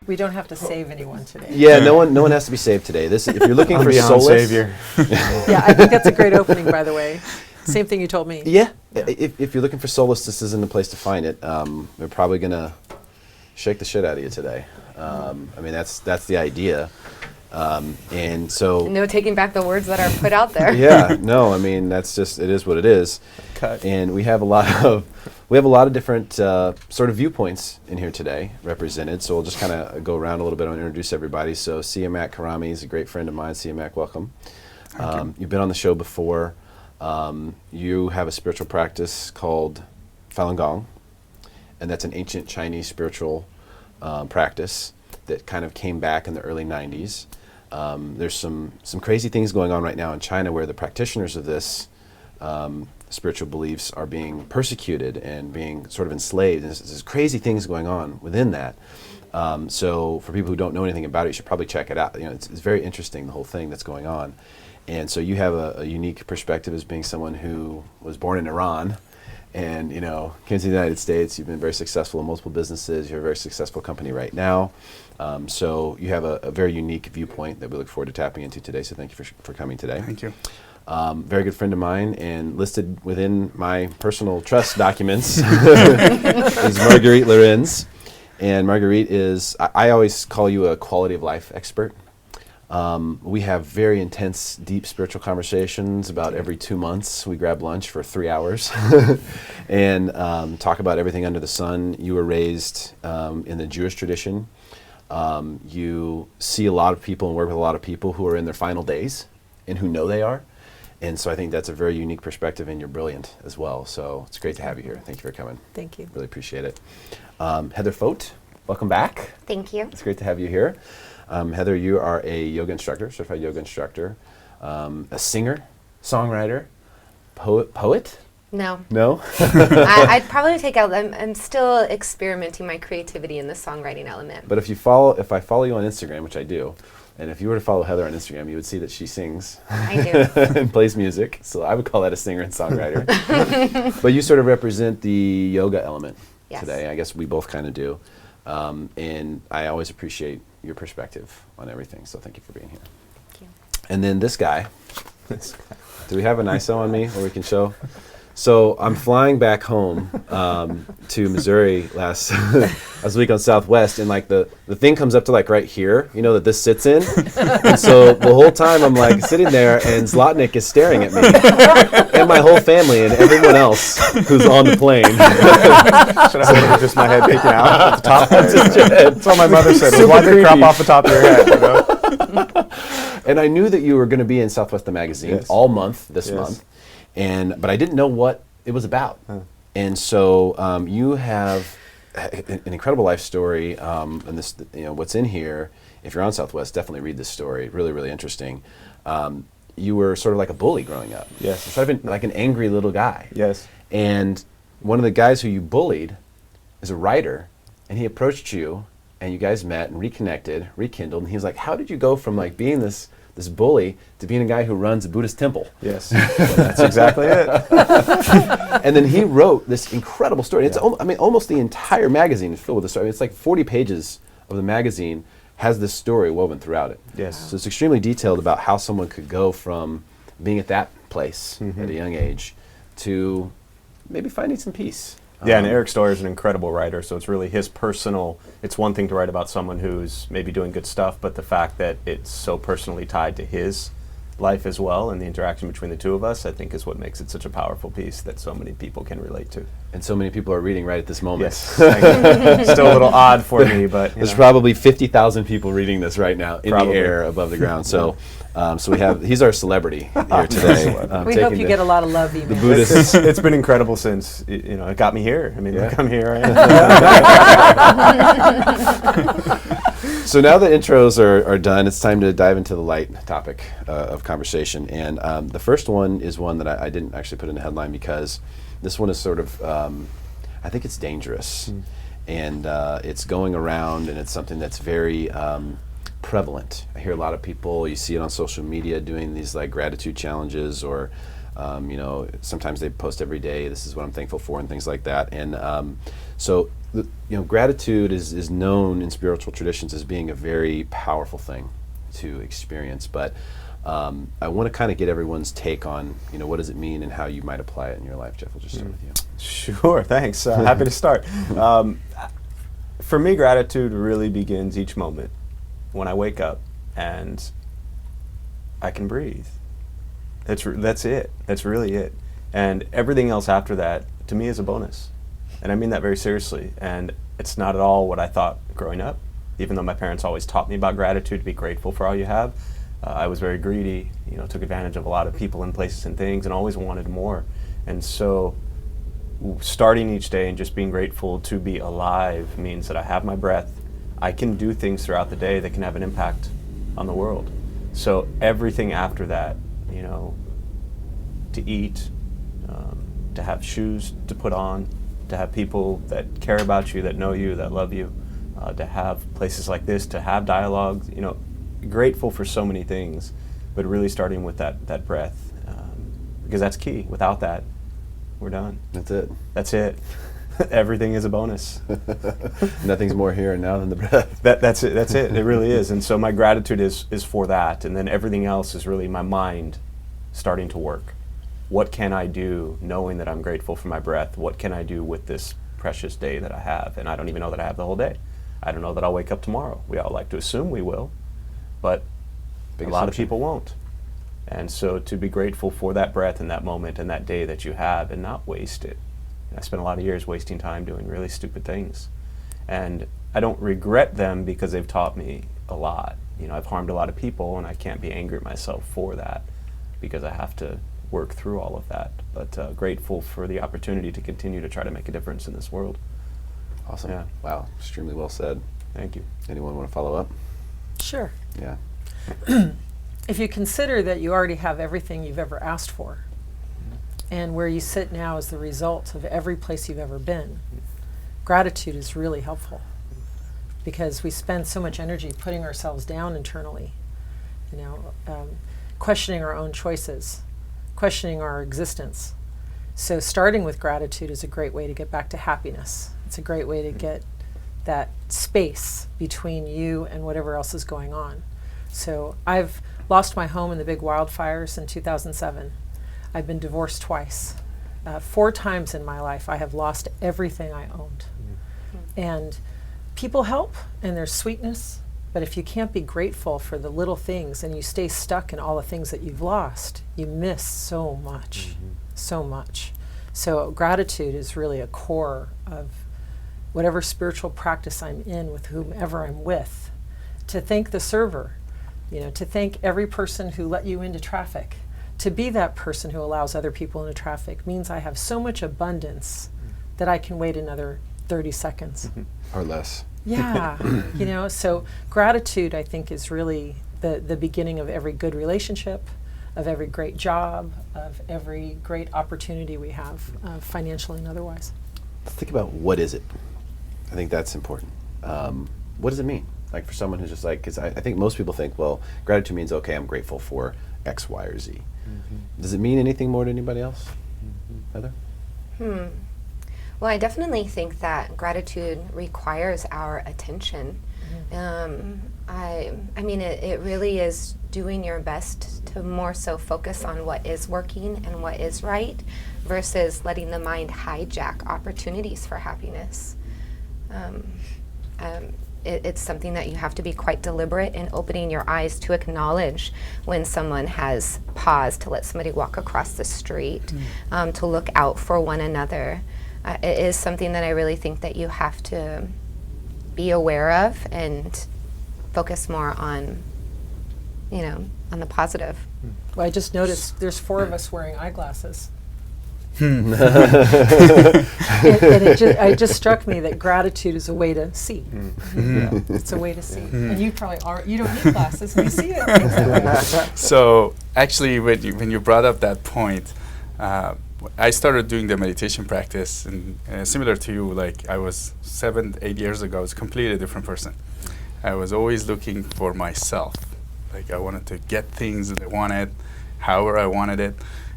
We don't have to save anyone today. Yeah, no one has to be saved today. If you're looking for solace, Savior. Yeah, I think that's a great opening, by the way. Same thing you told me. Yeah, if you're looking for solace, this isn't the place to find it. We're probably gonna shake the shit out of you today. I mean, that's the idea. And so No taking back the words that are put out there. yeah, no, I mean it is what it is. Cut. And we have a lot of different sort of viewpoints in here today represented. So we'll just kind of go around a little bit and introduce everybody. So Siyamak Khorrami is a great friend of mine. Siyamak, welcome. You've been on the show before. You have a spiritual practice called Falun Gong, and that's an ancient Chinese spiritual practice that kind of came back in the early 90s. There's some crazy things going on right now in China where the practitioners of this spiritual beliefs are being persecuted and being sort of enslaved. And there's crazy things going on within that. So for people who don't know anything about it, you should probably check it out. You know, it's very interesting, the whole thing that's going on. And so you have a unique perspective as being someone who was born in Iran and, you know, came to the United States. You've been very successful in multiple businesses. You're a very successful company right now. So you have a very unique viewpoint that we look forward to tapping into today. So thank you for coming today. Thank you. Very good friend of mine, and listed within my personal trust documents is Maruerite Lorenz. And Maruerite is, I always call you a quality of life expert. We have very intense, deep spiritual conversations about every 2 months. We grab lunch for 3 hours and talk about everything under the sun. You were raised in the Jewish tradition. You see a lot of people and work with a lot of people who are in their final days and who know they are. And so I think that's a very unique perspective, and you're brilliant as well. So it's great to have you here. Thank you for coming. Thank you. Really appreciate it. Heather Foat, welcome back. Thank you. It's great to have you here. Heather, you are a yoga instructor, certified yoga instructor, a singer, songwriter, poet? No. No? I'd probably take out, I'm still experimenting my creativity in the songwriting element. But if I follow you on Instagram, which I do, and if you were to follow Heather on Instagram, you would see that she sings. I do. And plays music. So I would call that a singer and songwriter. But you sort of represent the yoga element today. I guess we both kind of do. And I always appreciate your perspective on everything. So thank you for being here. Thank you. And then this guy. Do we have an ISO on me where we can show? So I'm flying back home to Missouri last week on Southwest, and like the thing comes up to like right here, you know, that this sits in. And so the whole time I'm like sitting there, and Zlotnik is staring at me, and my whole family and everyone else who's on the plane. Should I have just my head peeking out at the top? That's all my mother said. Why did crop off the top of your head? You know? And I knew that you were going to be in Southwest the magazine all month this month. But I didn't know what it was about. And so you have an incredible life story, and this, you know, what's in here. If you're on Southwest, definitely read this story. Really, really interesting. You were sort of like a bully growing up. Yes. You're sort of like an angry little guy. Yes. And one of the guys who you bullied is a writer, and he approached you, and you guys met and reconnected, rekindled, and he was like, "How did you go from like being this bully to being a guy who runs a Buddhist temple?" Yes, well, that's exactly it. And then he wrote this incredible story. It's almost the entire magazine is filled with this story. It's like 40 pages of the magazine has this story woven throughout it. Yes. So it's extremely detailed about how someone could go from being at that place at a young age to maybe finding some peace. Yeah, and Eric Stoyer is an incredible writer, so it's really his personal, it's one thing to write about someone who's maybe doing good stuff, but the fact that it's so personally tied to his life as well, and the interaction between the two of us, I think is what makes it such a powerful piece that so many people can relate to. And so many people are reading right at this moment. Yes. Still a little odd for me, but there's probably 50,000 people reading this right now in the air above the ground. So so we have, he's our celebrity here today. We hope you get a lot of love emails. The Buddhist. It's been incredible since, you know, it got me here. I mean, look, I'm here. So now that intros are done, it's time to dive into the light topic of conversation. And the first one is one that I didn't actually put in the headline because this one is sort of, I think it's dangerous. And it's going around, and it's something that's very prevalent. I hear a lot of people, you see it on social media, doing these like gratitude challenges, or you know, sometimes they post every day, this is what I'm thankful for, and things like that. And so gratitude is known in spiritual traditions as being a very powerful thing to experience, but I want to kind of get everyone's take on, what does it mean and how you might apply it in your life. Jeff, we'll just start with you. Sure, thanks. Happy to start. For me, gratitude really begins each moment when I wake up and I can breathe. That's it. That's really it. And everything else after that, to me, is a bonus. And I mean that very seriously. And it's not at all what I thought growing up. Even though my parents always taught me about gratitude, to be grateful for all you have, I was very greedy, took advantage of a lot of people and places and things and always wanted more. And so starting each day and just being grateful to be alive means that I have my breath. I can do things throughout the day that can have an impact on the world. So everything after that, to eat, to have shoes to put on, to have people that care about you, that know you, that love you, to have places like this, to have dialogue, grateful for so many things, but really starting with that breath, because that's key. Without that, we're done. That's it. That's it. Everything is a bonus. Nothing's more here and now than the breath. That's it. That's it. It really is. And so my gratitude is for that, and then everything else is really my mind starting to work. What can I do, knowing that I'm grateful for my breath? What can I do with this precious day that I have? And I don't even know that I have the whole day. I don't know that I'll wake up tomorrow. We all like to assume we will, but a lot of people won't. And so to be grateful for that breath and that moment and that day that you have and not waste it. I spent a lot of years wasting time doing really stupid things. And I don't regret them because they've taught me a lot. I've harmed a lot of people, and I can't be angry at myself for that because I have to work through all of that. But grateful for the opportunity to continue to try to make a difference in this world. Awesome. Yeah. Wow. Extremely well said. Thank you. Anyone want to follow up? Sure. Yeah. If you consider that you already have everything you've ever asked for, and where you sit now is the result of every place you've ever been, gratitude is really helpful, because we spend so much energy putting ourselves down internally, questioning our own choices, questioning our existence. So starting with gratitude is a great way to get back to happiness. It's a great way to get that space between you and whatever else is going on. So I've lost my home in the big wildfires in 2007. I've been divorced twice. 4 times in my life I have lost everything I owned. And people help, and there's sweetness, but if you can't be grateful for the little things and you stay stuck in all the things that you've lost, you miss so much, so much. So gratitude is really a core of whatever spiritual practice I'm in with whomever I'm with. To thank the server, to thank every person who let you into traffic. To be that person who allows other people into traffic means I have so much abundance that I can wait another 30 seconds. Or less. Yeah, so gratitude, I think, is really the beginning of every good relationship, of every great job, of every great opportunity we have, financially and otherwise. Let's think about what is it. I think that's important. What does it mean? Like for someone who's just like, because I think most people think, well, gratitude means, okay, I'm grateful for X, Y, or Z. Does it mean anything more to anybody else? Heather? Well, I definitely think that gratitude requires our attention. I mean, it really is doing your best to more so focus on what is working and what is right versus letting the mind hijack opportunities for happiness. It's something that you have to be quite deliberate in opening your eyes to acknowledge when someone has paused to let somebody walk across the street, to look out for one another. It is something that I really think that you have to be aware of and focus more on, on the positive. Well, I just noticed there's 4 of us wearing eyeglasses. Hmm. and it just struck me that gratitude is a way to see. Yeah, it's a way to see. And you probably you don't need glasses and you see it. So actually, when you brought up that point, I started doing the meditation practice, and similar to you, like I was 7-8 years ago, I was a completely different person. I was always looking for myself. Like I wanted to get things that I wanted, however I wanted it.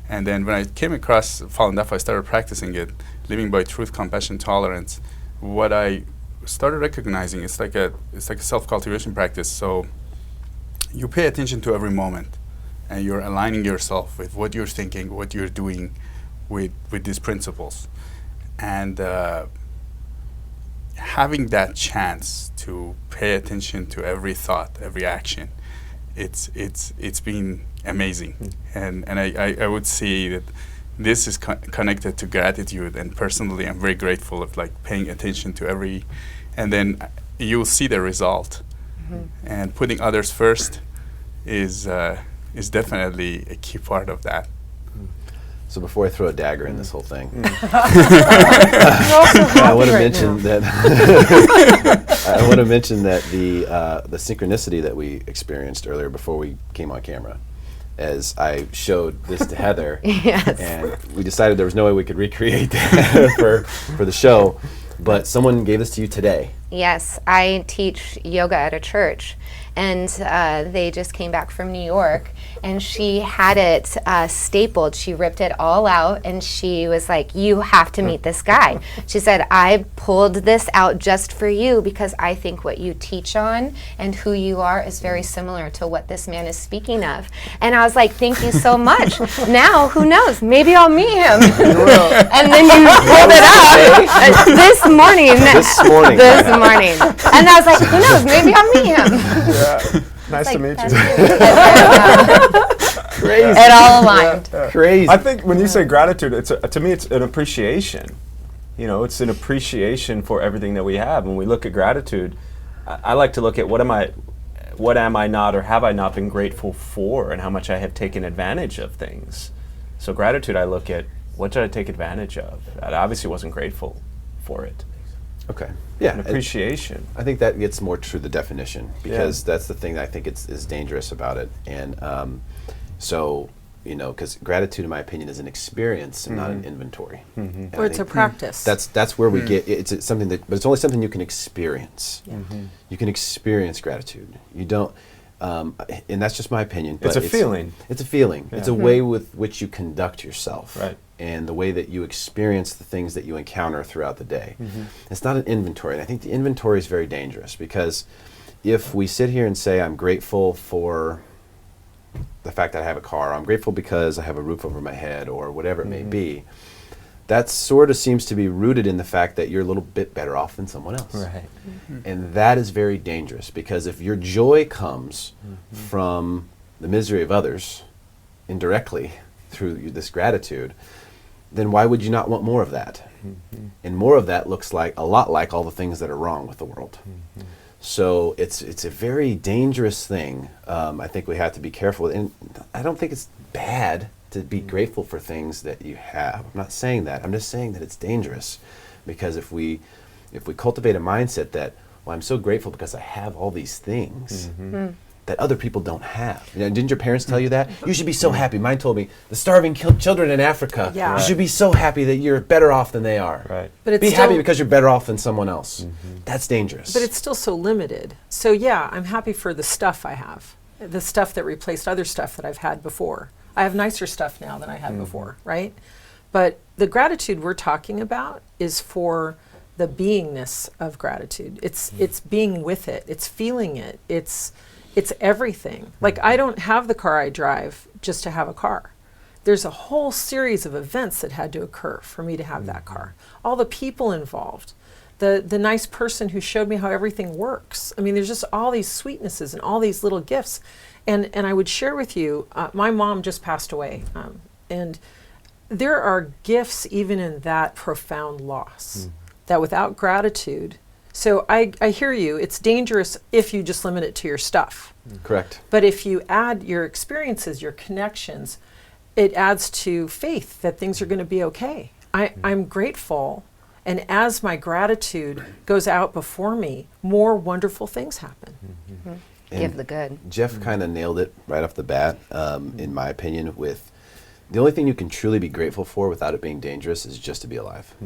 And then when I came across Fallen Deaf, I started practicing it, living by truth, compassion, tolerance. what I started recognizing, it's like a self-cultivation practice. So you pay attention to every moment, and you're aligning yourself with what you're thinking, what you're doing with these principles. And having that chance to pay attention to every thought, every action, it's been amazing. And I would say that this is connected to gratitude, and personally I'm very grateful of like paying attention to every, and then you'll see the result. And putting others first is definitely a key part of that. So before I throw a dagger in this whole thing, You're also I want to right mention now. that I want to mention that the synchronicity that we experienced earlier before we came on camera, as I showed this to Heather, Yes. and we decided there was no way we could recreate that for the show, but someone gave this to you today. Yes, I teach yoga at a church, and they just came back from New York, and she had it stapled. She ripped it all out, and she was like, "You have to meet this guy." She said, "I pulled this out just for you because I think what you teach on and who you are is very similar to what this man is speaking of." And I was like, "Thank you so much." Now, who knows? Maybe I'll meet him. And then you pulled it out this morning. This morning. This morning. And I was like, who knows? Maybe I'll meet him. Yeah. Nice Like, to meet that's you. it. Crazy. It all aligned. Crazy. I think when you say gratitude, to me it's an appreciation. You know, it's an appreciation for everything that we have. When we look at gratitude, I like to look at what am I not or have I not been grateful for, and how much I have taken advantage of things. So gratitude, I look at what did I take advantage of? I obviously wasn't grateful for it. Okay. Yeah. An appreciation. I think that gets more to the definition, because that's the thing that I think is dangerous about it. And so, you know, because gratitude, in my opinion, is an experience and not an inventory. And Or I it's a think practice. That's where we get it's something that, but it's only something you can experience. You can experience gratitude. You don't, and that's just my opinion. But It's a feeling. It's a feeling. Yeah. It's a way with which you conduct yourself. Right. And the way that you experience the things that you encounter throughout the day. It's not an inventory. And I think the inventory is very dangerous, because if we sit here and say, I'm grateful for the fact that I have a car, I'm grateful because I have a roof over my head, or whatever it may be, that sort of seems to be rooted in the fact that you're a little bit better off than someone else. Right. And that is very dangerous, because if your joy comes from the misery of others indirectly through this gratitude, then why would you not want more of that? And more of that looks like a lot like all the things that are wrong with the world. So it's a very dangerous thing. I think we have to be careful. And I don't think it's bad to be grateful for things that you have. I'm not saying that. I'm just saying that it's dangerous, because if we cultivate a mindset that, well, I'm so grateful because I have all these things that other people don't have. You know, didn't your parents tell you that? You should be so happy. Mine told me, the starving children in Africa, Yeah. you should be so happy that you're better off than they are. Right. But it's Be still, happy because you're better off than someone else. That's dangerous. But it's still so limited. So yeah, I'm happy for the stuff I have, the stuff that replaced other stuff that I've had before. I have nicer stuff now than I had before, right? But the gratitude we're talking about is for the beingness of gratitude. It's being with it. It's feeling it. It's everything. Like, I don't have the car I drive just to have a car. There's a whole series of events that had to occur for me to have that car. All the people involved, the nice person who showed me how everything works. I mean, there's just all these sweetnesses and all these little gifts. And I would share with you, my mom just passed away. And there are gifts even in that profound loss, that without gratitude. So I hear you. It's dangerous if you just limit it to your stuff. Correct. But if you add your experiences, your connections, it adds to faith that things are going to be okay. I'm grateful. And as my gratitude goes out before me, more wonderful things happen. Give the good. Jeff kind of nailed it right off the bat, in my opinion, with the only thing you can truly be grateful for without it being dangerous is just to be alive.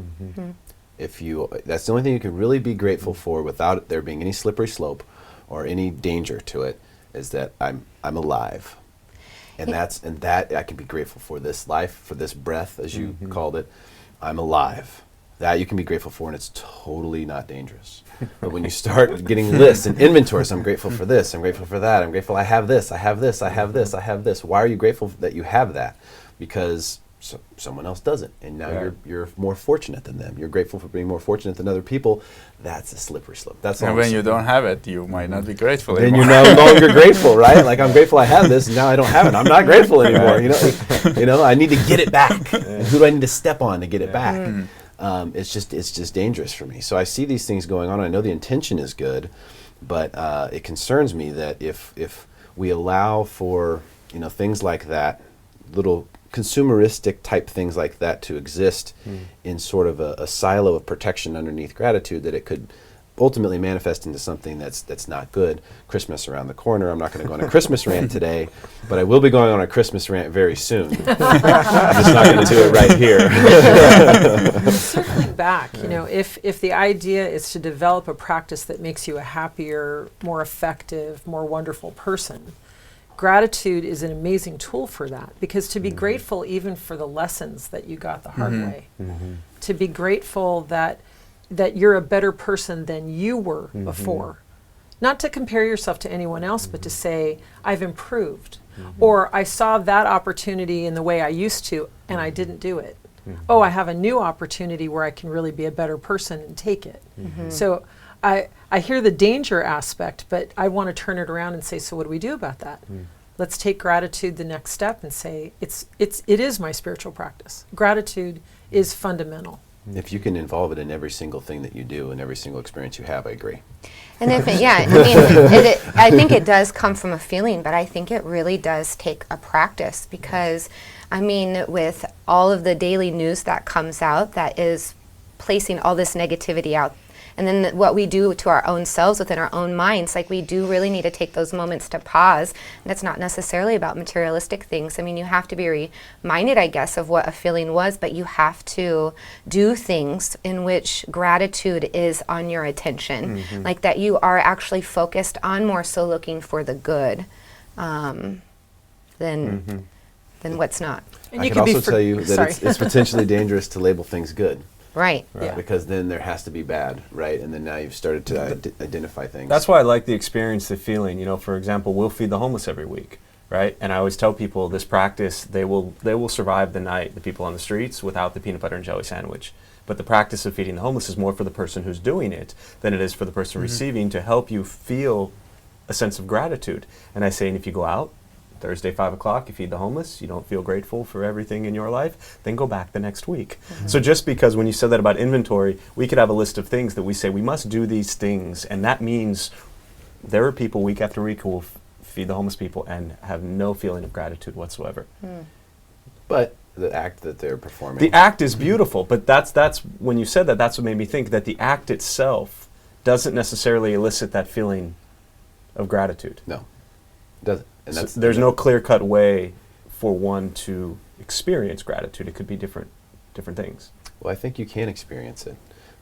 That's the only thing you can really be grateful for without there being any slippery slope or any danger to it, is that I'm alive. And that I can be grateful for this life, for this breath, as you called it. I'm alive. that you can be grateful for, and it's totally not dangerous. But when you start getting lists and inventories, I'm grateful for this, I'm grateful for that, I'm grateful I have this, I have this, I have this, I have this. Why are you grateful that you have that? Because someone else doesn't, and now you're more fortunate than them. You're grateful for being more fortunate than other people. That's a slippery slope. That's all. And when you don't have it, you might not be grateful then anymore. you're no longer grateful, right? Like, I'm grateful I have this, and now I don't have it. I'm not grateful anymore. You know, I need to get it back. And who do I need to step on to get it back? It's just dangerous for me. So I see these things going on. I know the intention is good, but it concerns me that if we allow for, you know, things like that, little consumeristic type things like that to exist in sort of a silo of protection underneath gratitude, that it could ultimately manifest into something that's not good. Christmas around the corner. I'm not going to go on a Christmas rant today, but I will be going on a Christmas rant very soon. I'm just not going to do it right here. Circling back, you know, if the idea is to develop a practice that makes you a happier, more effective, more wonderful person, gratitude is an amazing tool for that, because to be grateful even for the lessons that you got the hard way, to be grateful that you're a better person than you were before, not to compare yourself to anyone else, but to say, I've improved, or I saw that opportunity in the way I used to and I didn't do it. Oh, I have a new opportunity where I can really be a better person and take it. So I hear the danger aspect, but I want to turn it around and say, so what do we do about that? Let's take gratitude the next step and say, it is my spiritual practice. Gratitude is fundamental. If you can involve it in every single thing that you do and every single experience you have, I agree. And I mean, I think it does come from a feeling, but I think it really does take a practice, because, I mean, with all of the daily news that comes out that is placing all this negativity out, and then what we do to our own selves within our own minds, like, we do really need to take those moments to pause. And it's not necessarily about materialistic things. I mean, you have to be reminded, I guess, of what a feeling was, but you have to do things in which gratitude is on your attention, like that you are actually focused on more so looking for the good than what's not. And I you can can be also tell you that it's potentially dangerous to label things good. Right. Yeah. Because then there has to be bad, right? And then now you've started to identify things. That's why I like the experience, the feeling. You know, for example, we'll feed the homeless every week, right? And I always tell people this practice, they will survive the night, the people on the streets, without the peanut butter and jelly sandwich. But the practice of feeding the homeless is more for the person who's doing it than it is for the person receiving, to help you feel a sense of gratitude. And I say, and if you go out Thursday, 5 o'clock, you feed the homeless, you don't feel grateful for everything in your life, then go back the next week. So just because when you said that about inventory, we could have a list of things that we say we must do these things, and that means there are people week after week who will feed the homeless people and have no feeling of gratitude whatsoever. But the act that they're performing. The act is beautiful, but that's when you said that, that's what made me think that the act itself doesn't necessarily elicit that feeling of gratitude. No, it doesn't. And So there's no clear-cut way for one to experience gratitude. It could be different things. Well, I think you can experience it,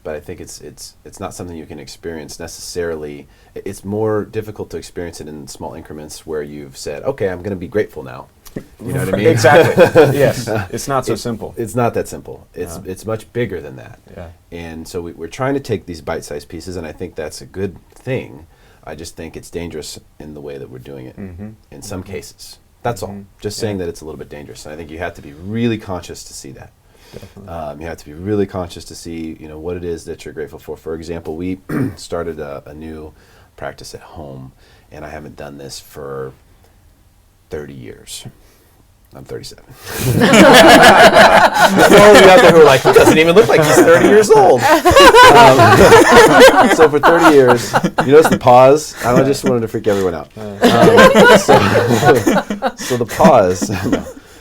but I think it's not something you can experience necessarily. It's more difficult to experience it in small increments where you've said, okay, I'm going to be grateful now. You know what I mean? Exactly. Yes. It's not so simple. It's not that simple. It's much bigger than that. Yeah. And so we're trying to take these bite-sized pieces, and I think that's a good thing. I just think it's dangerous in the way that we're doing it in some cases. That's all. Just saying that it's a little bit dangerous. And I think you have to be really conscious to see that. You have to be really conscious to see, you know, what it is that you're grateful for. For example, we started a new practice at home, and I haven't done this for 30 years. I'm 37. There's all of you out there who are like, he doesn't even look like he's 30 years old. So for 30 years, you notice the pause? I just wanted to freak everyone out. So the pause.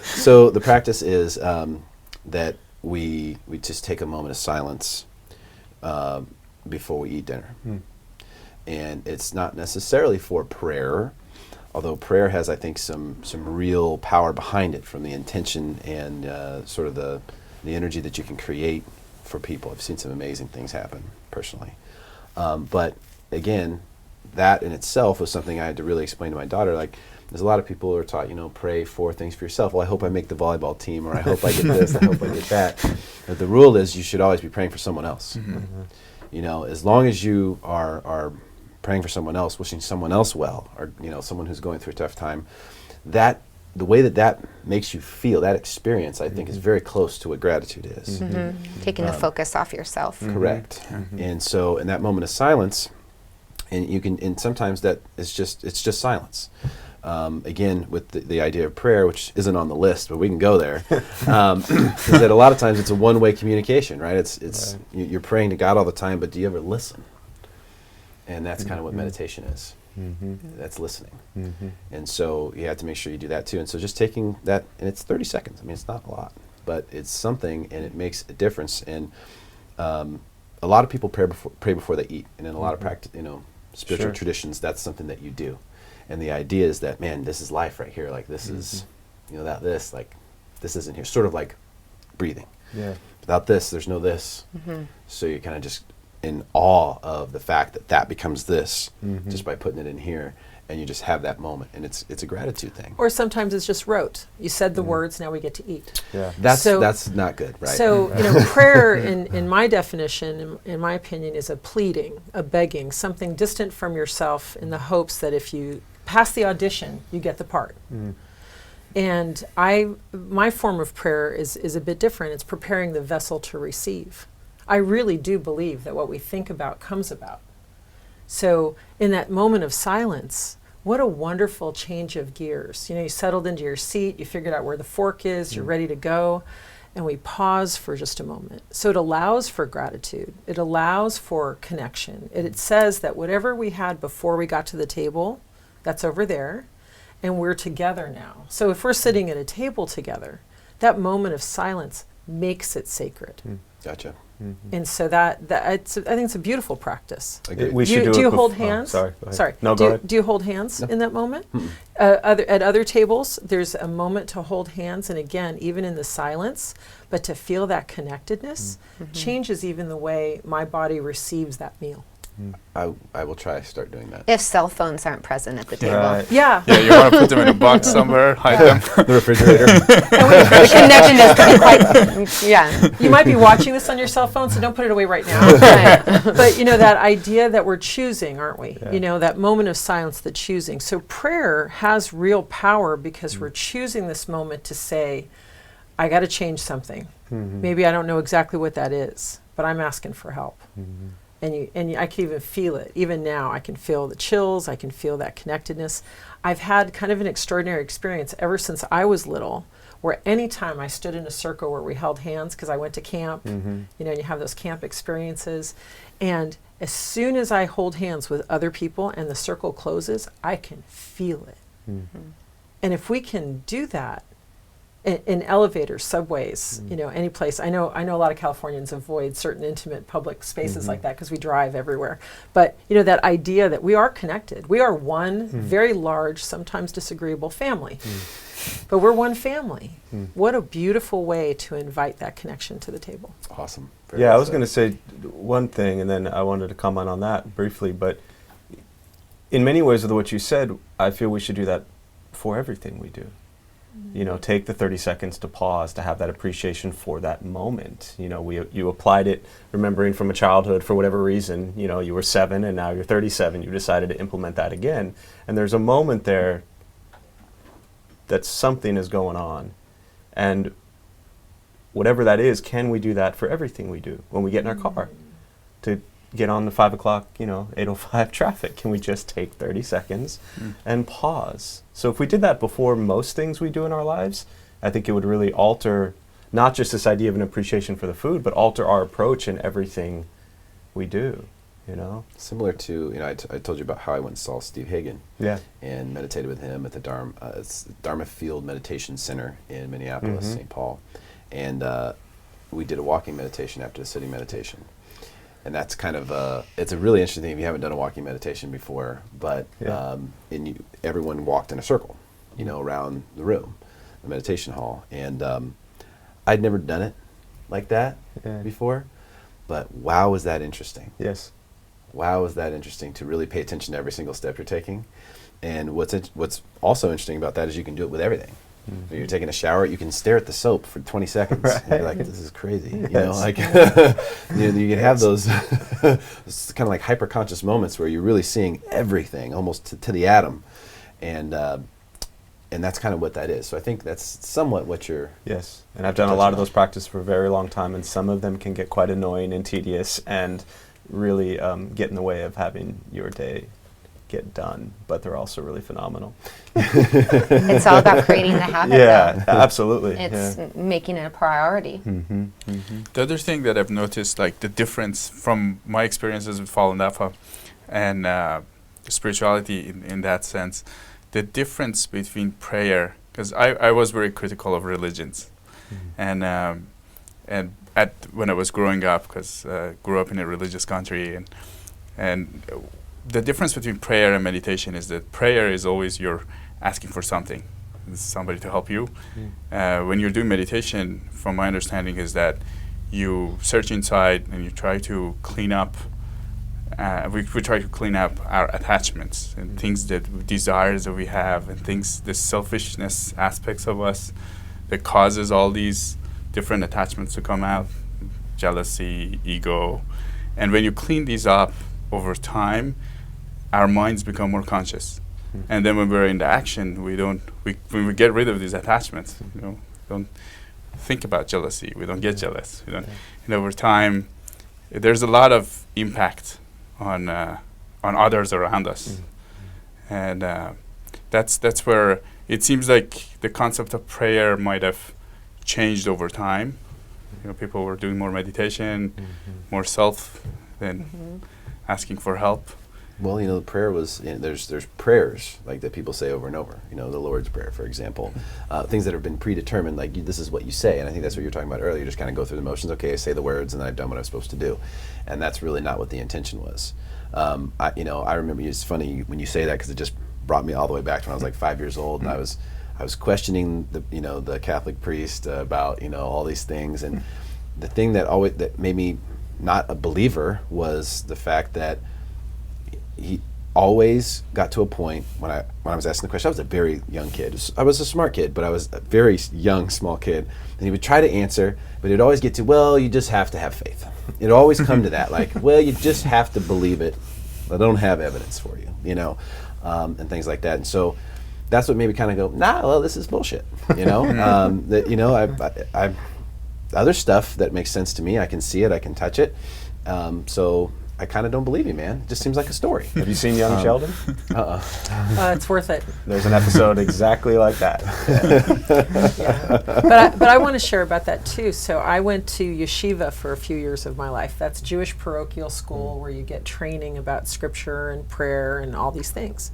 So the practice is that we just take a moment of silence before we eat dinner. And it's not necessarily for prayer, although prayer has, I think, some real power behind it, from the intention and sort of the energy that you can create for people. I've seen some amazing things happen personally. But again, that in itself was something I had to really explain to my daughter. Like, there's a lot of people who are taught, pray 4 things for yourself. Well, I hope I make the volleyball team, or I hope I get this, I hope I get that. But the rule is you should always be praying for someone else. As long as you are praying for someone else, wishing someone else well, or someone who's going through a tough time, that the way that makes you feel, that experience, I think, is very close to what gratitude is. Taking the focus off yourself. Correct. And so in that moment of silence, and sometimes it's just silence. Again, with the idea of prayer, which isn't on the list, but we can go there, is that a lot of times it's a one-way communication, right? It's you're praying to God all the time, but do you ever listen? And that's kind of what meditation is. That's listening. And so you have to make sure you do that too. And so just taking that, and it's 30 seconds. I mean, it's not a lot, but it's something, and it makes a difference. And a lot of people pray before they eat, and in a lot of practice, spiritual traditions, that's something that you do. And the idea is that, man, this is life right here. Like, this is, this isn't here. Sort of like breathing. Yeah. Without this, there's no this. So you're kind of just in awe of the fact that becomes this just by putting it in here, and you just have that moment, and it's a gratitude thing. Or sometimes it's just rote. You said the words, now we get to eat. Yeah, that's not good, right? So prayer, in my definition, in my opinion, is a pleading, a begging, something distant from yourself, in the hopes that if you pass the audition, you get the part. And my form of prayer is a bit different. It's preparing the vessel to receive. I really do believe that what we think about comes about. So in that moment of silence, what a wonderful change of gears. You settled into your seat, you figured out where the fork is, you're ready to go, and we pause for just a moment. So it allows for gratitude. It allows for connection. It says that whatever we had before we got to the table, that's over there, and we're together now. So if we're sitting at a table together, that moment of silence makes it sacred. Gotcha. And so I think it's a beautiful practice. We should do you hold hands? Oh, sorry. No, go ahead. Do you hold hands in that moment? At other tables, there's a moment to hold hands, and again, even in the silence, but to feel that connectedness changes even the way my body receives that meal. I will try to start doing that. If cell phones aren't present at the table. Right. Yeah, you want to put them in a box somewhere, hide them. The refrigerator. The connection is quite, You might be watching this on your cell phone, so don't put it away right now. But that idea that we're choosing, aren't we? That moment of silence, the choosing. So prayer has real power because we're choosing this moment to say, I got to change something. Maybe I don't know exactly what that is, but I'm asking for help. And I can even feel it. Even now, I can feel the chills. I can feel that connectedness. I've had kind of an extraordinary experience ever since I was little, where anytime I stood in a circle where we held hands, because I went to camp, and you have those camp experiences, and as soon as I hold hands with other people and the circle closes, I can feel it. And if we can do that, in elevators, subways, any place. I know a lot of Californians avoid certain intimate public spaces like that because we drive everywhere. But that idea that we are connected. We are one very large, sometimes disagreeable family. But we're one family. What a beautiful way to invite that connection to the table. Awesome. I was going to say one thing, and then I wanted to comment on that briefly. But in many ways of what you said, I feel we should do that for everything we do. Take the 30 seconds to pause, to have that appreciation for that moment. You applied it, remembering from a childhood for whatever reason, you were 7 and now you're 37, you decided to implement that again. And there's a moment there that something is going on. And whatever that is, can we do that for everything we do? When we get in our car to get on the 5 o'clock, 8:05 traffic, can we just take 30 seconds and pause? So if we did that before most things we do in our lives, I think it would really alter not just this idea of an appreciation for the food, but alter our approach in everything we do, Similar to, I told you about how I went and saw Steve Hagen. Yeah. And meditated with him at the Dharma Field Meditation Center in Minneapolis, St. Paul. And we did a walking meditation after the sitting meditation. And that's kind of it's a really interesting thing if you haven't done a walking meditation before. But everyone walked in a circle, around the room, the meditation hall. And I'd never done it like that before. But wow, was that interesting. Yes. wow, is that interesting to really pay attention to every single step you're taking. And what's also interesting about that is you can do it with everything. When you're taking a shower, you can stare at the soap for 20 seconds. Right. And you're like, this is crazy. You know, like you can have those kind of like hyper-conscious moments where you're really seeing everything almost to the atom. And that's kind of what that is. So I think that's somewhat what you're... Yes, and I've done a lot of those practices for a very long time, and some of them can get quite annoying and tedious and really get in the way of having your day get done, but they're also really phenomenal. It's all about creating the habit. Yeah, though. absolutely. It's making it a priority. The other thing that I've noticed, like the difference from my experiences with Fallen Alpha and spirituality in that sense, the difference between prayer, because I was very critical of religions, and when I was growing up, because grew up in a religious country, and the difference between prayer and meditation is that prayer is always you're asking for something, somebody to help you. When you're doing meditation, from my understanding, is that you search inside and you try to clean up. We try to clean up our attachments and things desires that we have, and the selfishness aspects of us that causes all these different attachments to come out, jealousy, ego. And when you clean these up over time, our minds become more conscious. And then when we're in the action, when we get rid of these attachments, we don't think about jealousy, we don't get jealous. And over time, there's a lot of impact on others around us. And that's where it seems like the concept of prayer might have changed over time. People were doing more meditation, more self than asking for help. Well, the prayer was, there's prayers like that people say over and over. The Lord's Prayer, for example, things that have been predetermined, like this is what you say. And I think that's what you were talking about earlier. You just kind of go through the motions. Okay, I say the words, and then I've done what I'm supposed to do. And that's really not what the intention was. I remember it's funny when you say that, because it just brought me all the way back to when I was like 5 years old, and I was questioning the Catholic priest about all these things, and the thing that made me not a believer was the fact that he always got to a point when I was asking the question. I was a very young kid. I was a smart kid, but I was a very young, small kid. And he would try to answer, but he'd always get to, well, you just have to have faith. It'd always come to that, like, well, you just have to believe it. I don't have evidence for you, and things like that. And so that's what made me kind of go, well, this is bullshit, I other stuff that makes sense to me, I can see it, I can touch it. So I kind of don't believe you, man. It just seems like a story. Have you seen Young Sheldon? It's worth it. There's an episode exactly like that. But I want to share about that too. So I went to yeshiva for a few years of my life. That's Jewish parochial school where you get training about scripture and prayer and all these things.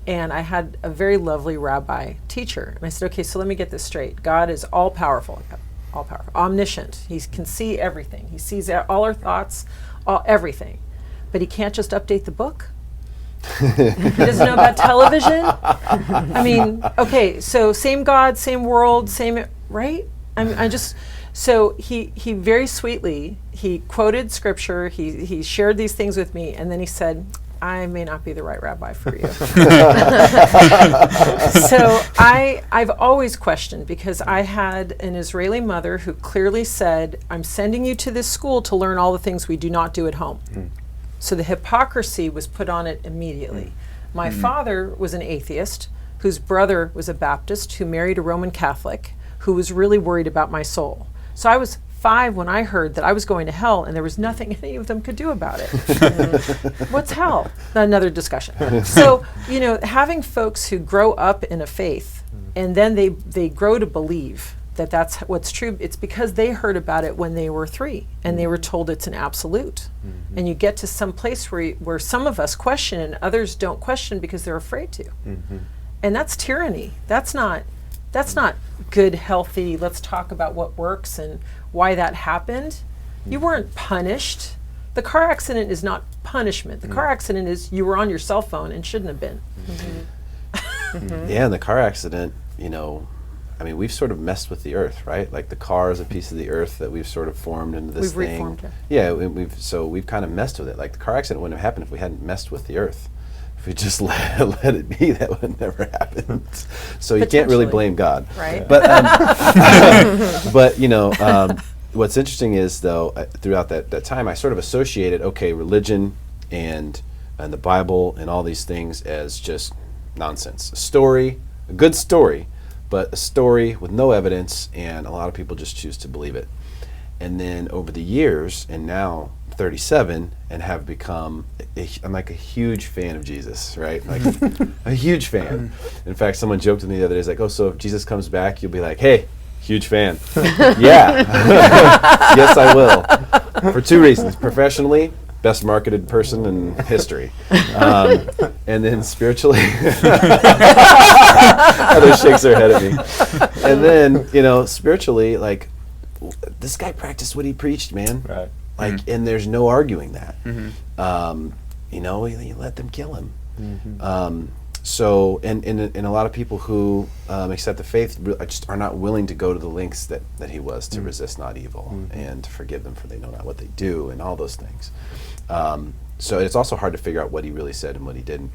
And I had a very lovely rabbi teacher. And I said, okay, so let me get this straight. God is all-powerful, omniscient. He can see everything. He sees all our thoughts, everything. But he can't just update the book. He doesn't know about television. I mean, okay, so same God, same world, same, right? So he very sweetly, he quoted scripture, he shared these things with me, and then he said, I may not be the right rabbi for you. So I've always questioned, because I had an Israeli mother who clearly said, I'm sending you to this school to learn all the things we do not do at home. So the hypocrisy was put on it immediately. My father was an atheist whose brother was a Baptist who married a Roman Catholic who was really worried about my soul. So I was 5 when I heard that I was going to hell, and there was nothing any of them could do about it. What's hell? Another discussion. So, having folks who grow up in a faith and then they grow to believe that that's what's true, it's because they heard about it when they were 3 and they were told it's an absolute. And you get to some place where some of us question and others don't question because they're afraid to. And that's tyranny. That's not good, healthy, let's talk about what works and why that happened. You weren't punished. The car accident is not punishment. The car accident is you were on your cell phone and shouldn't have been. Yeah, in the car accident, I mean, we've sort of messed with the earth, right? Like the car is a piece of the earth that we've sort of formed into this We've thing. reformed it. Yeah, we've kind of messed with it. Like the car accident wouldn't have happened if we hadn't messed with the earth. If we just let it be, that would have never happened. So you can't really Potentially. blame God. Right. But but what's interesting is though throughout that time I sort of associated religion and the Bible and all these things as just nonsense. A good story, but a story with no evidence, and a lot of people just choose to believe it. And then over the years, and now 37, and have become, I'm like a huge fan of Jesus, right? Like a huge fan. In fact, someone joked with me the other day, it's like, oh, so if Jesus comes back, you'll be like, hey, huge fan. Yeah. Yes, I will. For 2 reasons. Professionally, best marketed person in history. And then spiritually, Heather shakes her head at me. And then, spiritually, like, this guy practiced what he preached, man. Right. Like, and there's no arguing that. Mm-hmm. You let them kill him. Mm-hmm. So, and a lot of people who accept the faith just are not willing to go to the lengths that he was to resist not evil and to forgive them for they know not what they do and all those things. So it's also hard to figure out what he really said and what he didn't.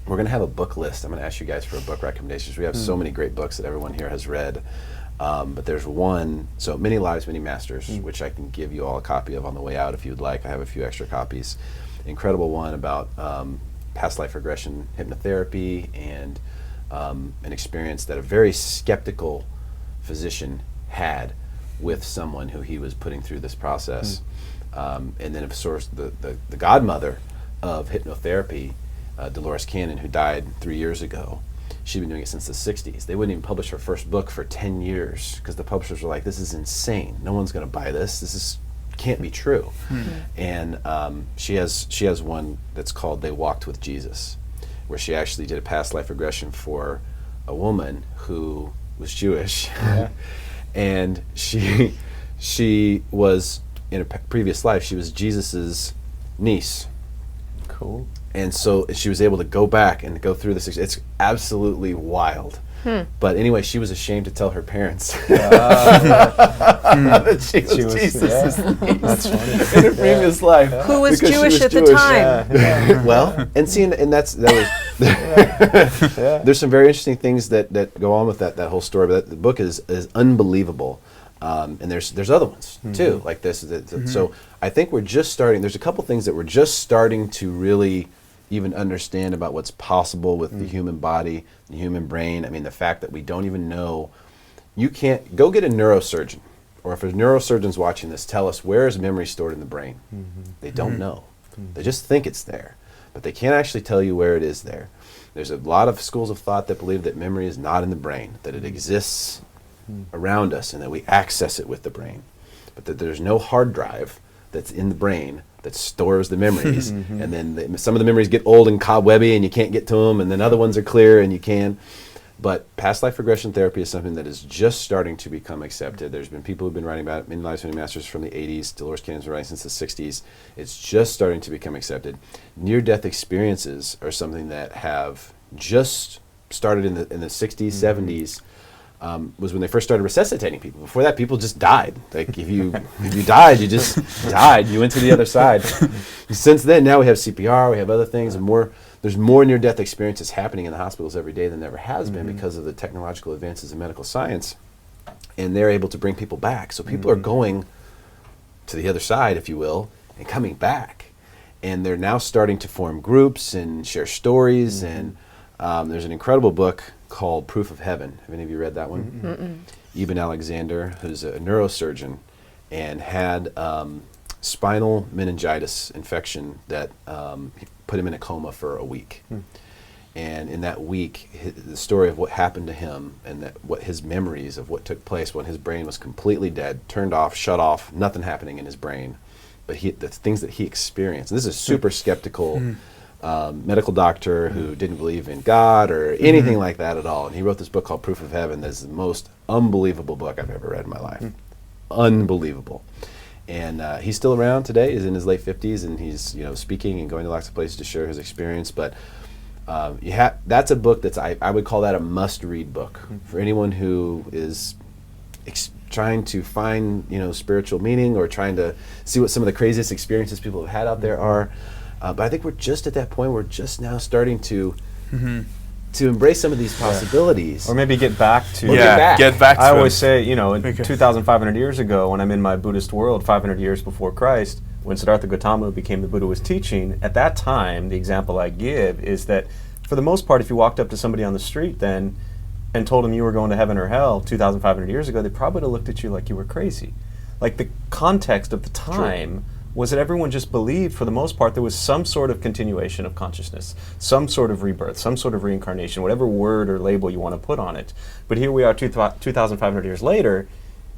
We're going to have a book list. I'm going to ask you guys for book recommendations. We have so many great books that everyone here has read. But there's one, so Many Lives, Many Masters, which I can give you all a copy of on the way out if you would like. I have a few extra copies. Incredible one about past life regression hypnotherapy and an experience that a very skeptical physician had with someone who he was putting through this process. And then of course the godmother of hypnotherapy, Dolores Cannon, who died 3 years ago. She'd been doing it since the 60s. They wouldn't even publish her first book for 10 years because the publishers were like, this is insane. No one's going to buy this. This can't be true. And she has one that's called They Walked with Jesus, where she actually did a past life regression for a woman who was Jewish. And she was, in a previous life, she was Jesus's niece. Cool. And so she was able to go back and go through this. It's absolutely wild. But anyway, she was ashamed to tell her parents that she was Jesus' niece That's funny. in her previous life. Who was because she Jewish was at the Jewish. time? Well, and see, and that was. There's some very interesting things that go on with that whole story. But the book is unbelievable. And there's other ones too, like this. So I think we're just starting. There's a couple things that we're just starting to really even understand about what's possible with the human body, the human brain. I mean, the fact that we don't even know. You can't go get a neurosurgeon, or if a neurosurgeon's watching this, tell us where is memory stored in the brain. They don't know. They just think it's there, but they can't actually tell you where it is there. There's a lot of schools of thought that believe that memory is not in the brain, that it exists around us and that we access it with the brain, but that there's no hard drive that's in the brain that stores the memories. And then some of the memories get old and cobwebby and you can't get to them, and then other ones are clear and you can. But past life regression therapy is something that is just starting to become accepted. There's been people who've been writing about it, Many Lives, Many Masters from the 80s. Dolores Cannon's been writing since the 60s. It's just starting to become accepted. Near-death experiences are something that have just started in the 60s, 70s. Was when they first started resuscitating people. Before that, people just died. Like if you died, you just died. You went to the other side. Since then, now we have CPR, we have other things, and there's more near-death experiences happening in the hospitals every day than there ever has been because of the technological advances in medical science, and they're able to bring people back. So people are going to the other side, if you will, and coming back, and they're now starting to form groups and share stories. And there's an incredible book called Proof of Heaven. Have any of you read that one? Eben Alexander, who's a neurosurgeon and had spinal meningitis infection that put him in a coma for a week. And in that week, the story of what happened to him and what his memories of what took place when his brain was completely dead, turned off, shut off, nothing happening in his brain, but the things that he experienced. And this is a super skeptical medical doctor who didn't believe in God or anything like that at all. And he wrote this book called Proof of Heaven. That's the most unbelievable book I've ever read in my life. Unbelievable. And he's still around today. He's in his late 50s, and he's speaking and going to lots of places to share his experience. But That's a book I would call that a must-read book for anyone who is trying to find spiritual meaning or trying to see what some of the craziest experiences people have had out there are. But I think we're just at that point. We're just now starting to embrace some of these possibilities, or maybe get back to get back. I always say, in 2,500 years ago, when I'm in my Buddhist world, 500 years before Christ, when Siddhartha Gautama became the Buddha was teaching, at that time, the example I give is that, for the most part, if you walked up to somebody on the street then and told them you were going to heaven or hell 2,500 years ago, they probably would have looked at you like you were crazy. Like, the context of the time was that everyone just believed, for the most part, there was some sort of continuation of consciousness, some sort of rebirth, some sort of reincarnation, whatever word or label you want to put on it. But here we are 2,500 years later,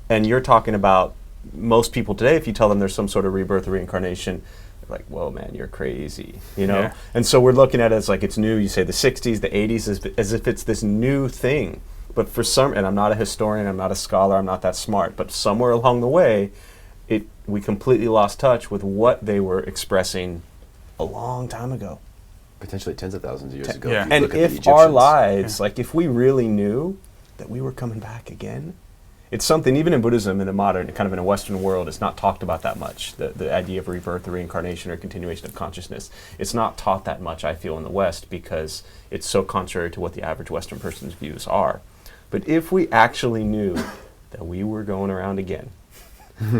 and you're talking about most people today, if you tell them there's some sort of rebirth or reincarnation, they're like, whoa, man, you're crazy, Yeah. And so we're looking at it as like it's new. You say the 60s, the 80s, as if it's this new thing. But for some, and I'm not a historian, I'm not a scholar, I'm not that smart, but somewhere along the way, we completely lost touch with what they were expressing a long time ago. Potentially tens of thousands of years ago. Yeah. And if our lives, like if we really knew that we were coming back again, it's something, even in Buddhism, in a modern, kind of in a Western world, it's not talked about that much. The idea of rebirth or reincarnation or continuation of consciousness. It's not taught that much, I feel, in the West because it's so contrary to what the average Western person's views are. But if we actually knew that we were going around again,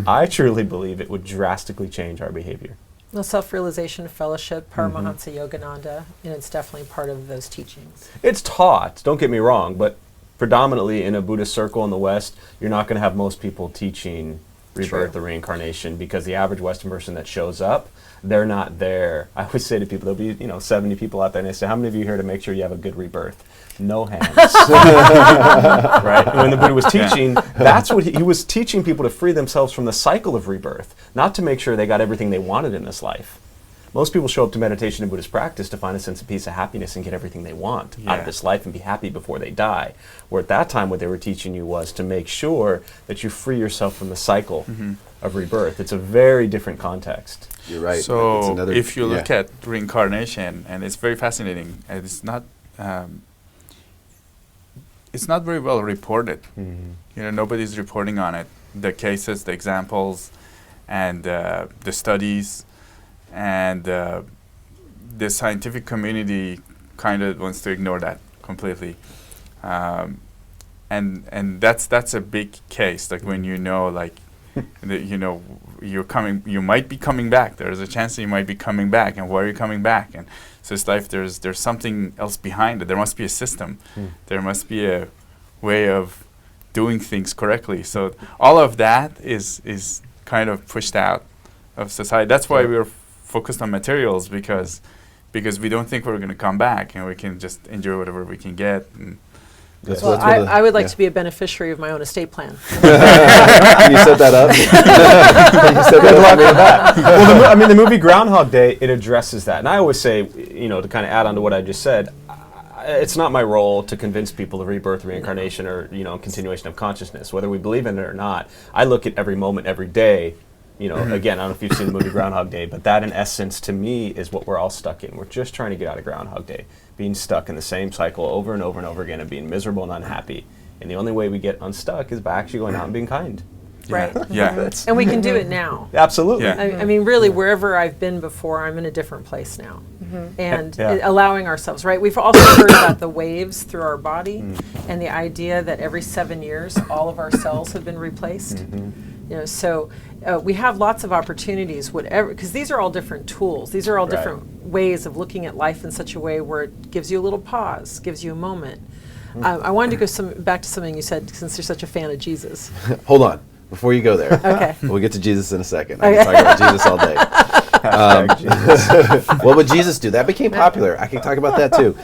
I truly believe it would drastically change our behavior. Well, self-realization, fellowship, Paramahansa Yogananda, it's definitely part of those teachings. It's taught, don't get me wrong, but predominantly in a Buddhist circle in the West, you're not going to have most people teaching rebirth or reincarnation because the average Western person that shows up, they're not there. I always say to people, there'll be 70 people out there, and they say, how many of you are here to make sure you have a good rebirth? No hands. Right? And when the Buddha was teaching, that's what he was teaching people to free themselves from the cycle of rebirth, not to make sure they got everything they wanted in this life. Most people show up to meditation and Buddhist practice to find a sense of peace and happiness and get everything they want out of this life and be happy before they die. Where at that time what they were teaching you was to make sure that you free yourself from the cycle of rebirth. It's a very different context. You're right. So if you look at reincarnation, and it's very fascinating, and it's not very well reported. Nobody's reporting on it. The cases, the examples, and the studies, and the scientific community kind of wants to ignore that completely. And that's a big case. Like when you might be coming back. There's a chance that you might be coming back, and why are you coming back? And so it's like there's something else behind it. There must be a system. There must be a way of doing things correctly. So all of that is kind of pushed out of society. That's why we're focused on materials, because we don't think we're going to come back, and we can just enjoy whatever we can get. And well, I would like to be a beneficiary of my own estate plan. Can you set that up? Well, the movie Groundhog Day, it addresses that. And I always say, to kind of add on to what I just said, it's not my role to convince people of rebirth, reincarnation, or, continuation of consciousness, whether we believe in it or not. I look at every moment, every day. Again, I don't know if you've seen the movie Groundhog Day, but that in essence to me is what we're all stuck in. We're just trying to get out of Groundhog Day, being stuck in the same cycle over and over and over again and being miserable and unhappy. And the only way we get unstuck is by actually going out and being kind. Right. Yeah. And we can do it now. Absolutely. Yeah. I mean, really, wherever I've been before, I'm in a different place now. And allowing ourselves, right? We've also heard about the waves through our body and the idea that every 7 years, all of our cells have been replaced. So we have lots of opportunities, because these are all different tools. These are all different ways of looking at life in such a way where it gives you a little pause, gives you a moment. I wanted to go back to something you said, since you're such a fan of Jesus. Hold on, before you go there. Okay. We'll get to Jesus in a second. I can talk about Jesus all day. What would Jesus do? That became popular. I can talk about that too.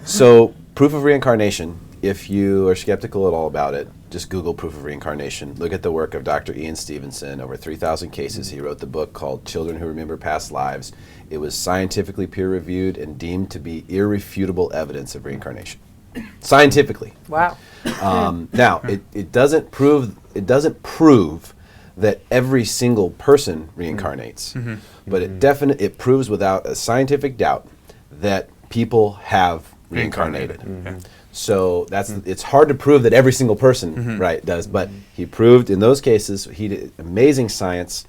So, proof of reincarnation. If you are skeptical at all about it, just Google proof of reincarnation. Look at the work of Dr. Ian Stevenson. Over 3,000 cases. He wrote the book called Children Who Remember Past Lives. It was scientifically peer-reviewed and deemed to be irrefutable evidence of reincarnation. Scientifically. Wow. Now, it doesn't prove that every single person reincarnates, but it proves without a scientific doubt that people have reincarnated. Yeah. So it's hard to prove that every single person right does, but he proved in those cases. He did amazing science,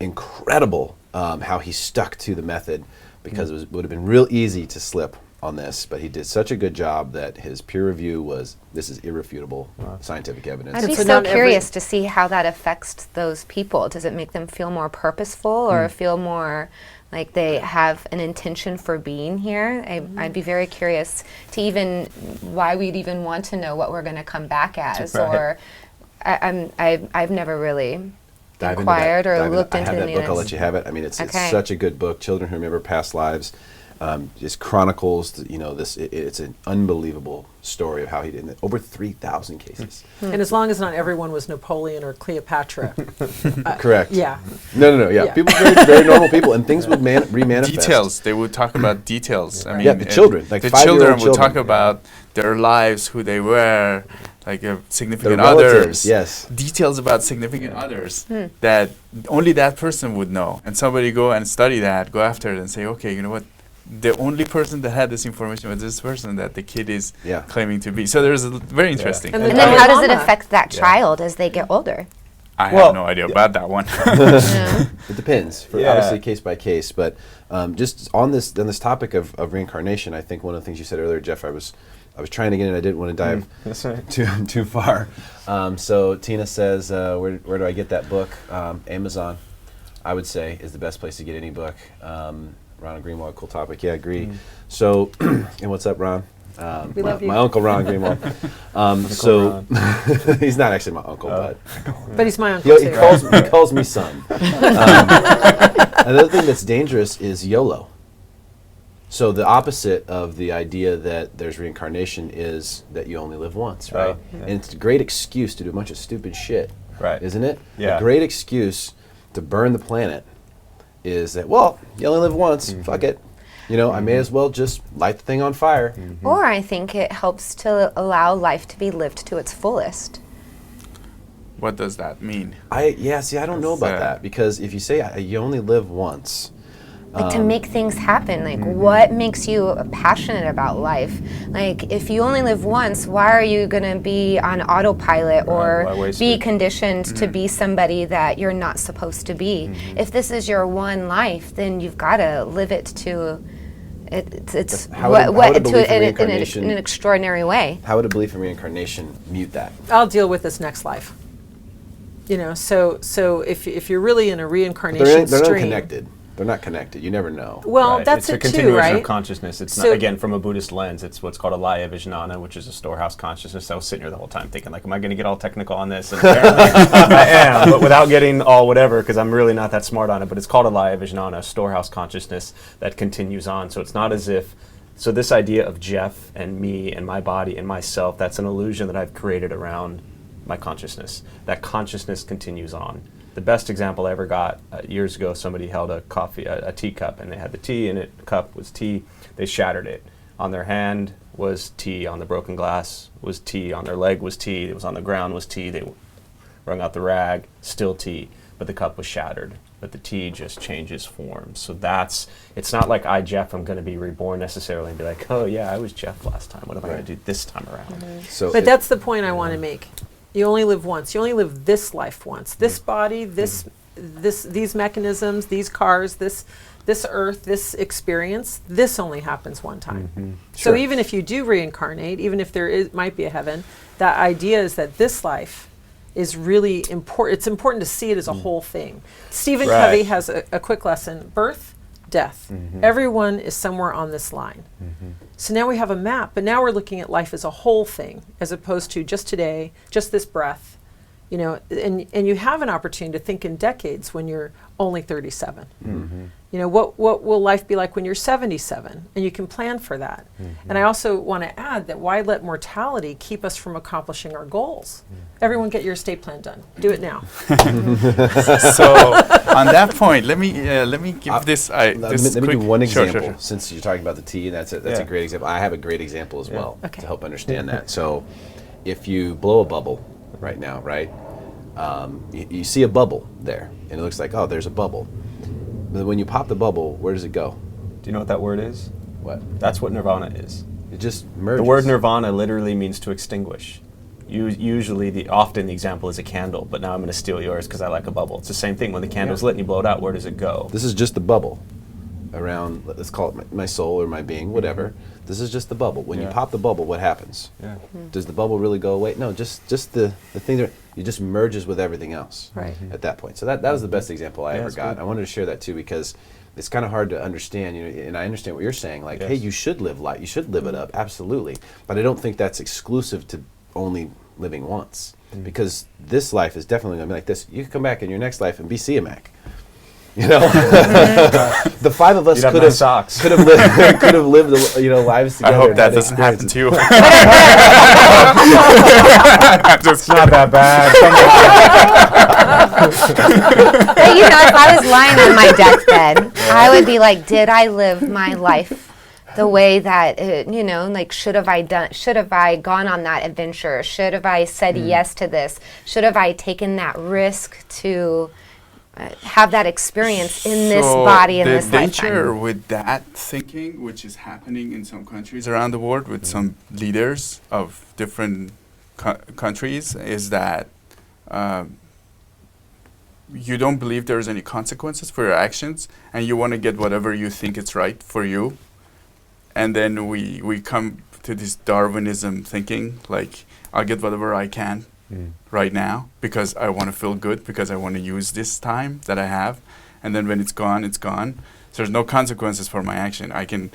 incredible how he stuck to the method, because it would have been real easy to slip on this, but he did such a good job that his peer review was, this is irrefutable scientific evidence. I'd be So so not curious to see how that affects those people. Does it make them feel more purposeful or feel more like they have an intention for being here? I'd be very curious to even why we'd even want to know what we're going to come back as. Right. Or I've never really Dive into inquired that- or dive into- looked I into have the that book. I'll let you have it. I mean, it's Okay. such a good book. Children Who Remember Past Lives. Just chronicles, this. It's an unbelievable story of how he did it. Over 3,000 cases. And as long as not everyone was Napoleon or Cleopatra. Correct. Yeah. No. Yeah. Yeah. People, very normal people, and things would remanifest. Details. They would talk about details. I mean, Yeah, the children, like the 5-year-old children would children. talk about their lives, who they were, like significant Their relatives, others. yes. Details about significant others that only that person would know. And somebody go and study that, go after it, and say, okay, you know what? The only person that had this information was this person that the kid is Yeah. claiming to be. So there's a very interesting. And And then then our how does it mama- affect that child as they get older? I Well, have no idea about that one. It depends, Yeah. obviously case by case. But just on this topic of reincarnation, I think one of the things you said earlier, Jeff, I was trying to get in. I didn't want to dive That's right. too far. So Tina says, where do I get that book? Amazon, I would say, is the best place to get any book. Ron Greenwald, cool topic. Yeah, I agree. So, and what's up, Ron? We love you. My uncle Ron Greenwald. So he's not actually my uncle, but But he's my uncle he too. calls me son. Another thing that's dangerous is YOLO. So the opposite of the idea that there's reincarnation is that you only live once, right? Oh, yeah. And it's a great excuse to do a bunch of stupid shit, Right. isn't it? Yeah. A great excuse to burn the planet is that, well, you only live once, fuck it. I may as well just light the thing on fire. Or I think it helps to allow life to be lived to its fullest. What does that mean? I don't know about That's, that, because if you say you only live once, Like to make things happen. Like what makes you passionate about life? Like if you only live once, why are you going to be on autopilot why or waste be it? conditioned to be somebody that you're not supposed to be? If this is your one life, then you've got to live it to it's How would a belief in in reincarnation- an extraordinary way. how would a belief in reincarnation mute that? I'll deal with this next life. So if you're really in a reincarnation They're not stream, connected. They're not connected. You never know. well, Right. that's it's a it too, continuation right? of consciousness. It's So- not, again, from a Buddhist lens, it's what's called a laya vijnana, which is a storehouse consciousness. I was sitting here the whole time thinking, like, am I going to get all technical on this? And apparently I am, but without getting all whatever, because I'm really not that smart on it. But it's called a laya vijnana, a storehouse consciousness that continues on. So it's not as if, so this idea of Jeff and me and my body and myself, that's an illusion that I've created around my consciousness. That consciousness continues on. The best example I ever got years ago, somebody held a teacup, and they had the tea in it. The cup was tea. They shattered it. On their hand was tea. On the broken glass was tea. On their leg was tea. It was on the ground was tea. They wrung out the rag, still tea. But the cup was shattered. But the tea just changes form. So it's not like Jeff, I'm going to be reborn necessarily and be like, oh yeah, I was Jeff last time. What am I going to do this time around? So But that's the point I want to make. You only live once. You only live this life once. This body, these mechanisms, these cars, this earth, this experience, this only happens one time. So Sure. even if you do reincarnate, even if might be a heaven, that idea is that this life is really important. It's important to see it as a whole thing. Stephen Right. Covey has a quick lesson: birth, death. Everyone is somewhere on this line. So now we have a map, but now we're looking at life as a whole thing, as opposed to just today, just this breath, and you have an opportunity to think in decades when you're only 37. What will life be like when you're 77? And you can plan for that. And I also want to add that why let mortality keep us from accomplishing our goals? Everyone get your estate plan done. Do it now. So on that point, let me give this. let me do one Sure, example, sure. since you're talking about the tea, and that's a Yeah. great example. I have a great example as well Okay. to help understand that. So if you blow a bubble right now, right, you see a bubble there, and it looks like, oh, there's a bubble. But when you pop the bubble, where does it go? Do you know what that word is? What? That's what nirvana is. It just merges. The word nirvana literally means to extinguish. Usually, often the example is a candle, but now I'm going to steal yours because I like a bubble. It's the same thing. When the candle's lit and you blow it out, where does it go? This is just the bubble around, let's call it my soul or my being, whatever. This is just the bubble. When you pop the bubble, what happens? Yeah. Does the bubble really go away? No, just the thing that it just merges with everything else at that point. So that was the best example I ever got. Good. I wanted to share that too because it's kind of hard to understand, and I understand what you're saying. Like, hey, you should live life, you should live it up, absolutely. But I don't think that's exclusive to only living once, because this life is definitely going to be like this. You could come back in your next life and be Siyamak. You know, the five of us could have lived lives together. I hope that doesn't happen to you. It's not that bad. But if I was lying on my deathbed, I would be like, did I live my life the way that, should have I gone on that adventure? Should have I said yes to this? Should have I taken that risk to have that experience in this body in this lifetime? The danger with that thinking, which is happening in some countries around the world with some leaders of different countries, is that you don't believe there's any consequences for your actions, and you want to get whatever you think is right for you. And then we come to this Darwinism thinking, like, I'll get whatever I can right now because I want to feel good, because I want to use this time that I have. And then when it's gone, it's gone. So there's no consequences for my action. I can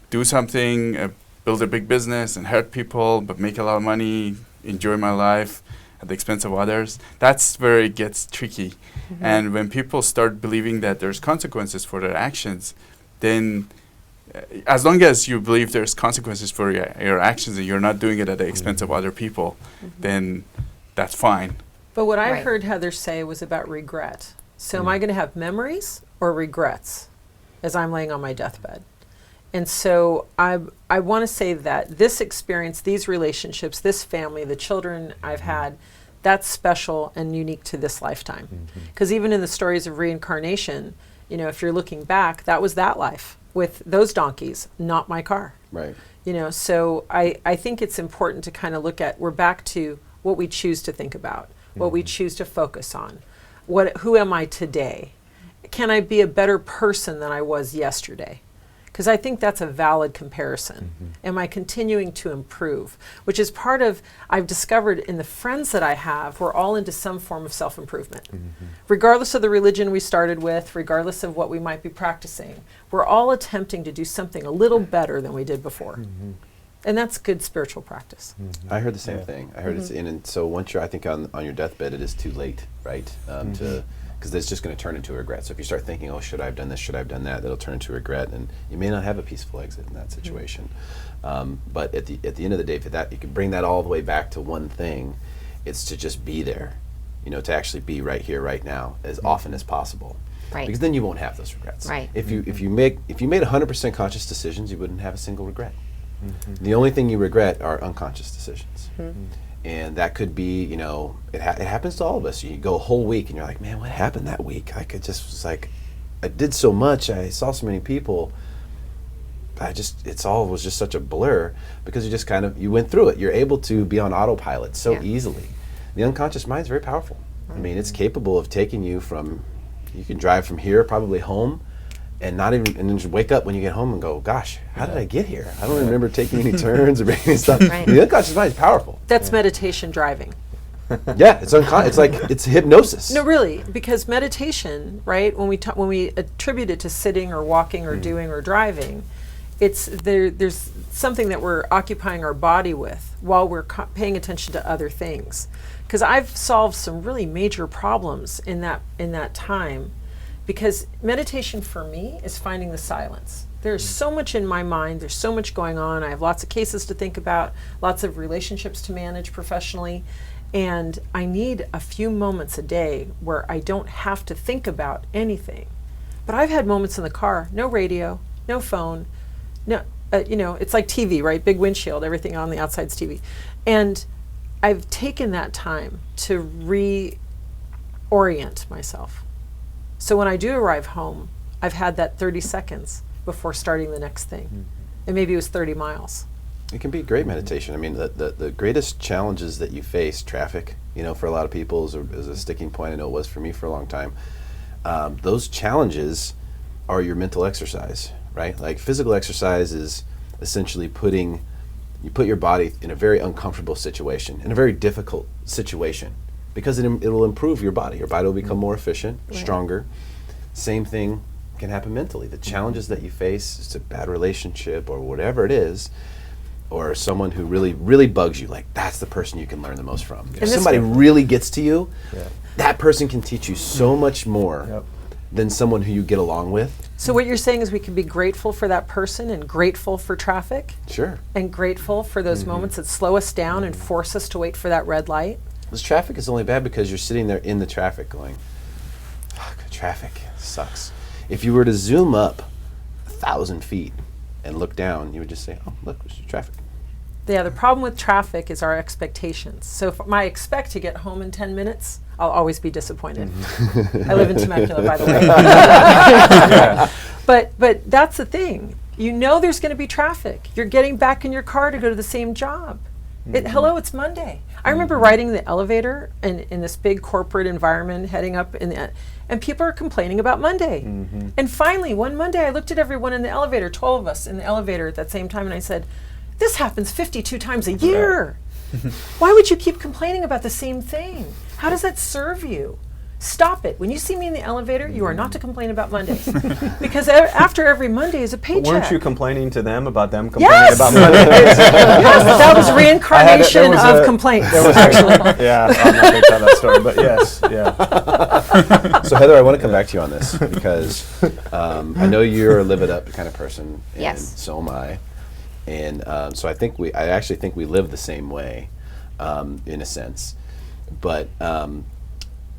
do something, build a big business and hurt people, but make a lot of money, enjoy my life at the expense of others. That's where it gets tricky. And when people start believing that there's consequences for their actions, then as long as you believe there's consequences for your actions and you're not doing it at the expense of other people, then that's fine. But what I heard Heather say was about regret. So am I going to have memories or regrets as I'm laying on my deathbed? And so I want to say that this experience, these relationships, this family, the children I've had, that's special and unique to this lifetime. Because even in the stories of reincarnation, if you're looking back, that was that life with those donkeys, not my car. Right. So I think it's important to kind of look at, we're back to what we choose to think about, what we choose to focus on. Who am I today? Can I be a better person than I was yesterday? Because I think that's a valid comparison. Am I continuing to improve? Which is part of, I've discovered in the friends that I have, we're all into some form of self-improvement. Regardless of the religion we started with, regardless of what we might be practicing, we're all attempting to do something a little better than we did before. And that's good spiritual practice. I heard the same thing. I heard it's and so once you're, I think on your deathbed, it is too late, right? Because it's just going to turn into a regret. So if you start thinking, oh, should I have done this, should I have done that, that'll turn into regret, and you may not have a peaceful exit in that situation. But at the end of the day, if that you can bring that all the way back to one thing, it's to just be there, to actually be right here, right now, as often as possible. Right. Because then you won't have those regrets. Right. If you made 100% conscious decisions, you wouldn't have a single regret. The only thing you regret are unconscious decisions. And that could be, it happens to all of us. You go a whole week and you're like, man, what happened that week? I did so much. I saw so many people. It all was just such a blur because you just you went through it. You're able to be on autopilot so easily. The unconscious mind is very powerful. I mean, it's capable of taking you you can drive from here probably home and and then just wake up when you get home and go, gosh, how did I get here? I don't remember taking any turns or making stuff. The unconscious mind is powerful. That's meditation driving. Yeah, it's hypnosis. No, really, because meditation, right? When we attribute it to sitting or walking or doing or driving, there's something that we're occupying our body with while we're paying attention to other things. Because I've solved some really major problems in that time. Because meditation for me is finding the silence. There's so much in my mind, there's so much going on. I have lots of cases to think about, lots of relationships to manage professionally, and I need a few moments a day where I don't have to think about anything. But I've had moments in the car, no radio, no phone, no, it's like TV, right? Big windshield, everything on the outside's TV. And I've taken that time to reorient myself. So when I do arrive home, I've had that 30 seconds before starting the next thing. and maybe it was 30 miles. It can be great meditation. I mean, the greatest challenges that you face, traffic, for a lot of people is a sticking point. I know it was for me for a long time. Those challenges are your mental exercise, right? Like physical exercise is essentially you put your body in a very uncomfortable situation, in a very difficult situation, because it will improve your body. Your body will become more efficient, stronger. Same thing can happen mentally. The challenges that you face, it's a bad relationship or whatever it is, or someone who really, really bugs you, like that's the person you can learn the most from. If somebody really gets to you, that person can teach you so much more than someone who you get along with. So what you're saying is we can be grateful for that person and grateful for traffic? Sure. And grateful for those moments that slow us down and force us to wait for that red light? This traffic is only bad because you're sitting there in the traffic going, fuck, traffic sucks. If you were to zoom up 1,000 feet and look down, you would just say, oh, look, there's traffic. Yeah, the problem with traffic is our expectations. So if I expect to get home in 10 minutes, I'll always be disappointed. I live in Temecula, by the way. But that's the thing. You know there's going to be traffic. You're getting back in your car to go to the same job. Hello, it's Monday. I remember riding the elevator in this big corporate environment, heading up and people are complaining about Monday. And finally, one Monday, I looked at everyone in the elevator, 12 of us in the elevator at that same time, and I said, this happens 52 times a year. Why would you keep complaining about the same thing? How does that serve you? Stop it. When you see me in the elevator, you are not to complain about Mondays. Because after every Monday is a paycheck. Weren't you complaining to them about them complaining about Mondays? Yes, that was reincarnation of complaints, actually. Yeah, I'm not going to tell that story, but yes, yeah. So Heather, I want to come back to you on this because I know you're a live it up kind of person, and Yes. so am I. And so I actually think we live the same way, in a sense. But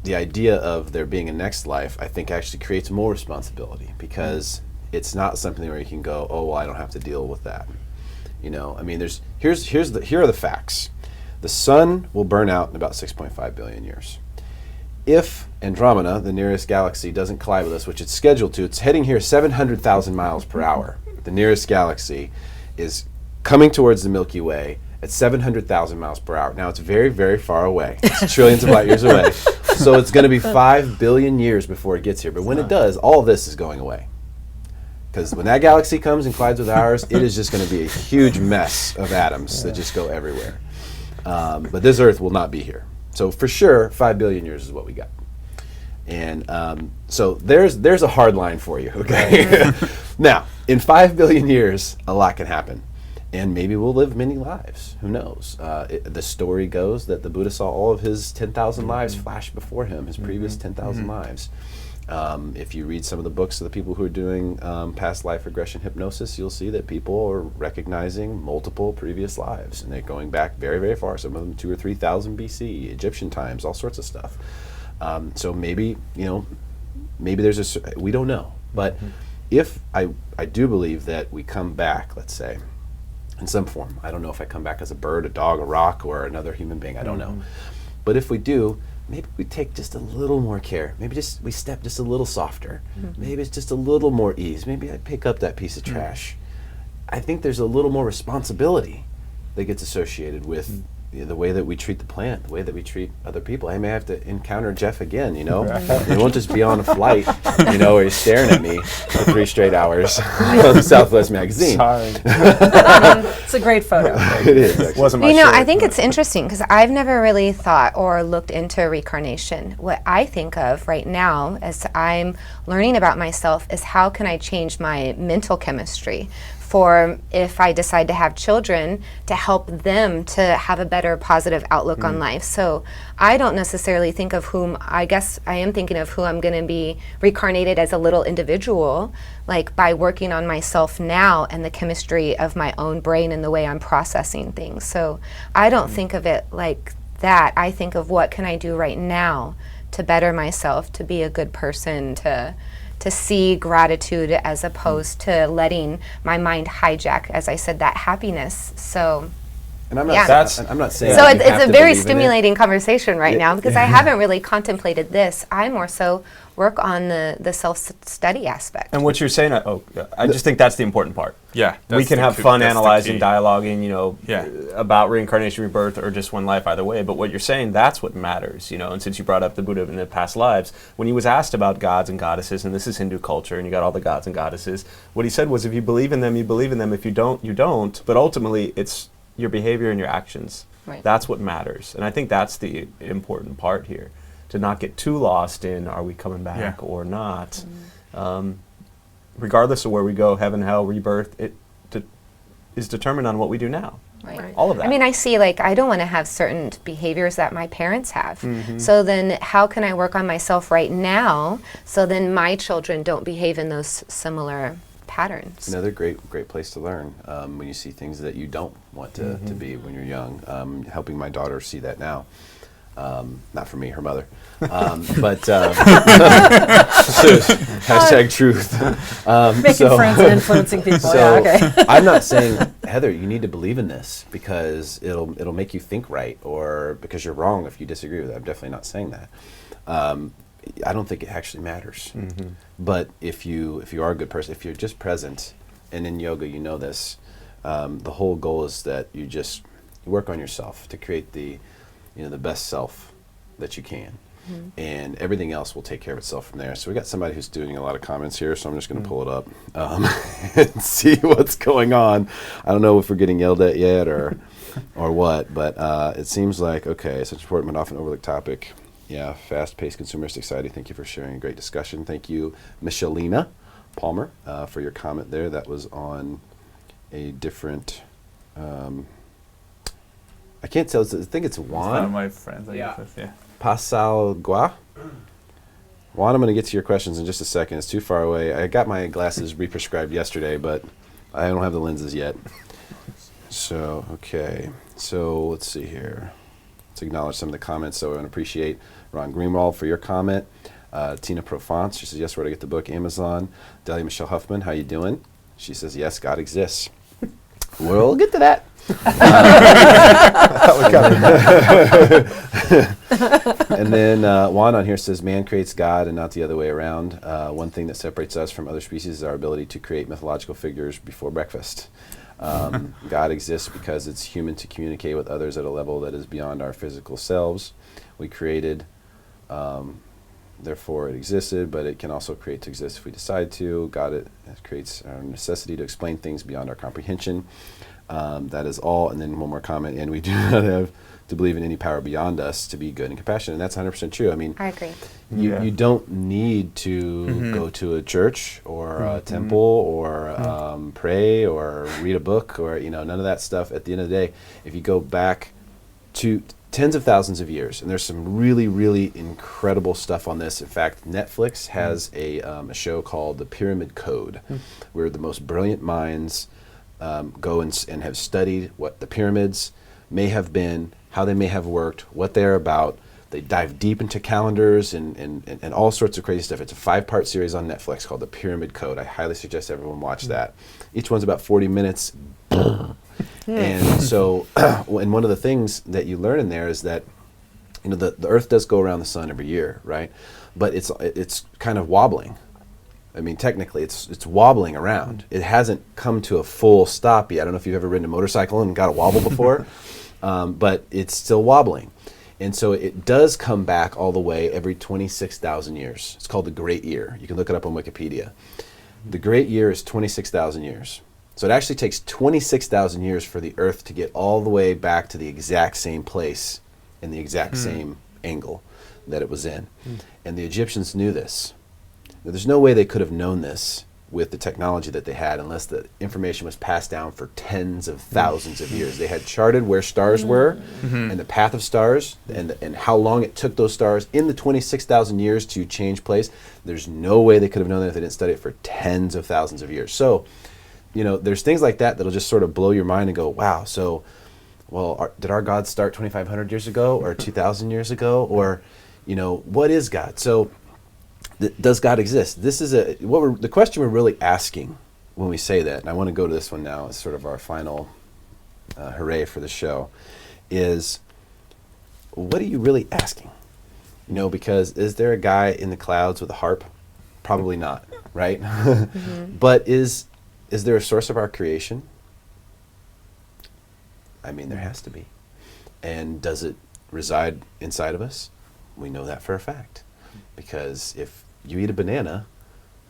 the idea of there being a next life, I think, actually creates more responsibility because it's not something where you can go, oh, well, I don't have to deal with that. I mean, here are the facts. The sun will burn out in about 6.5 billion years. If Andromeda, the nearest galaxy, doesn't collide with us, which it's scheduled to, it's heading here 700,000 miles per hour. The nearest galaxy is coming towards the Milky Way at 700,000 miles per hour. Now, it's very, very far away. It's trillions of light years away. So it's going to be 5 billion years before it gets here. But when it does, all this is going away. Because when that galaxy comes and collides with ours, it is just going to be a huge mess of atoms that just go everywhere. But this Earth will not be here. So for sure, 5 billion years is what we got. And so there's a hard line for you, okay? Now, in 5 billion years, a lot can happen. And maybe we'll live many lives. Who knows? The story goes that the Buddha saw all of his 10,000 lives flash before him, his previous 10,000 lives. If you read some of the books of the people who are doing past life regression hypnosis, you'll see that people are recognizing multiple previous lives. And they're going back very, very far. Some of them 2,000 or 3,000 BC, Egyptian times, all sorts of stuff. So maybe, maybe there's we don't know. But if I do believe that we come back, let's say, in some form. I don't know if I come back as a bird, a dog, a rock, or another human being. I don't know. But if we do, maybe we take just a little more care. Maybe we step just a little softer. Maybe it's just a little more ease. Maybe I pick up that piece of trash. I think there's a little more responsibility that gets associated with the way that we treat the planet, the way that we treat other people. I may have to encounter Jeff again, It won't just be on a flight, where he's staring at me for 3 straight hours on Southwest Magazine. Sorry. It's a great photo. It is, actually. Wasn't my You know, shirt, I think but- it's interesting because I've never really thought or looked into reincarnation. What I think of right now as I'm learning about myself is how can I change my mental chemistry for if I decide to have children to help them to have a better positive outlook on life. So I don't necessarily think of I guess I am thinking of who I'm going to be reincarnated as a little individual, like by working on myself now and the chemistry of my own brain and the way I'm processing things. So I don't think of it like that. I think of what can I do right now to better myself, to be a good person, to see gratitude as opposed to letting my mind hijack, as I said, that happiness. So And I'm not, Yeah. I'm not saying So that you it's have a to very believe in it. stimulating conversation right now because I haven't really contemplated this. I more so work on the self-study aspect. And what you're saying, I just think that's the important part. Yeah. We that's can the have key- fun that's the analyzing, key. dialoguing, Yeah. about reincarnation, rebirth, or just one life either way. But what you're saying, that's what matters, And since you brought up the Buddha in the past lives, when he was asked about gods and goddesses, and this is Hindu culture, and you got all the gods and goddesses, what he said was, if you believe in them, you believe in them. If you don't, you don't. But ultimately, it's your behavior and your actions. Right. That's what matters. And I think that's the important part here, to not get too lost in, are we coming back or not? Regardless of where we go, heaven, hell, rebirth, it is determined on what we do now. Right. All of that. I mean, I see, I don't want to have certain behaviors that my parents have. So then how can I work on myself right now so then my children don't behave in those similar patterns? Another great place to learn when you see things that you don't want to be when you're young. Helping my daughter see that now. Not for me, her mother. But hashtag truth. Making friends and influencing people. So Okay. I'm not saying, Heather, you need to believe in this because it'll make you think right, or because you're wrong if you disagree with it. I'm definitely not saying that. I don't think it actually matters. But if you are a good person, if you're just present, and in yoga you know this, the whole goal is that you work on yourself to create the best self that you can. And everything else will take care of itself from there. So we got somebody who's doing a lot of comments here, so I'm just going to pull it up and see what's going on. I don't know if we're getting yelled at yet or what, but it seems like, okay, such an important but often overlooked topic. Yeah, fast-paced consumeristic society. Thank you for sharing a great discussion. Thank you, Michelina Palmer, for your comment there. That was on a different... I can't tell. I think it's One of Juan my friends. I guess, yeah. Pasalgua. Juan, I'm going to get to your questions in just a second. It's too far away. I got my glasses re-prescribed yesterday, but I don't have the lenses yet. So, okay. So, let's see here. Let's acknowledge some of the comments. So, I want to appreciate Ron Greenwald for your comment. Tina Profance, she says, yes, where to get the book? Amazon. Delia Michelle Huffman, how you doing? She says, yes, God exists. We'll get to that. And then Juan on here says, man creates God and not the other way around. One thing that separates us from other species is our ability to create mythological figures before breakfast. God exists because it's human to communicate with others at a level that is beyond our physical selves. We created, therefore it existed, but it can also create to exist if we decide to. God it creates our necessity to explain things beyond our comprehension. That is all. And then one more comment, and we do not have to believe in any power beyond us to be good and compassionate. And that's 100% true. I mean, I agree. you don't need to go to a church or a temple or pray or read a book or, none of that stuff. At the end of the day, if you go back to tens of thousands of years, and there's some really, really incredible stuff on this. In fact, Netflix has a show called The Pyramid Code, where the most brilliant minds go and have studied what the pyramids may have been, how they may have worked, what they're about. They dive deep into calendars and all sorts of crazy stuff. It's a 5-part series on Netflix called The Pyramid Code. I highly suggest everyone watch that. Each one's about 40 minutes. And so, and one of the things that you learn in there is that, the Earth does go around the sun every year, right? But it's kind of wobbling. I mean, technically, it's wobbling around. It hasn't come to a full stop yet. I don't know if you've ever ridden a motorcycle and got a wobble before, but it's still wobbling. And so it does come back all the way every 26,000 years. It's called the Great Year. You can look it up on Wikipedia. The Great Year is 26,000 years. So it actually takes 26,000 years for the Earth to get all the way back to the exact same place in the exact same angle that it was in. And the Egyptians knew this. Now, there's no way they could have known this with the technology that they had unless the information was passed down for tens of thousands of years. They had charted where stars were and the path of stars and how long it took those stars in the 26,000 years to change place. There's no way they could have known that if they didn't study it for tens of thousands of years. So, there's things like that that'll just sort of blow your mind and go, wow, so, well, did our God start 2,500 years ago or 2,000 years ago? Or, what is God? So, does God exist? This is the question we're really asking when we say that, and I want to go to this one now as sort of our final hooray for the show, is what are you really asking? You know, because is there a guy in the clouds with a harp? Probably not, right? But is there a source of our creation? I mean, there has to be. And does it reside inside of us? We know that for a fact. Because if you eat a banana,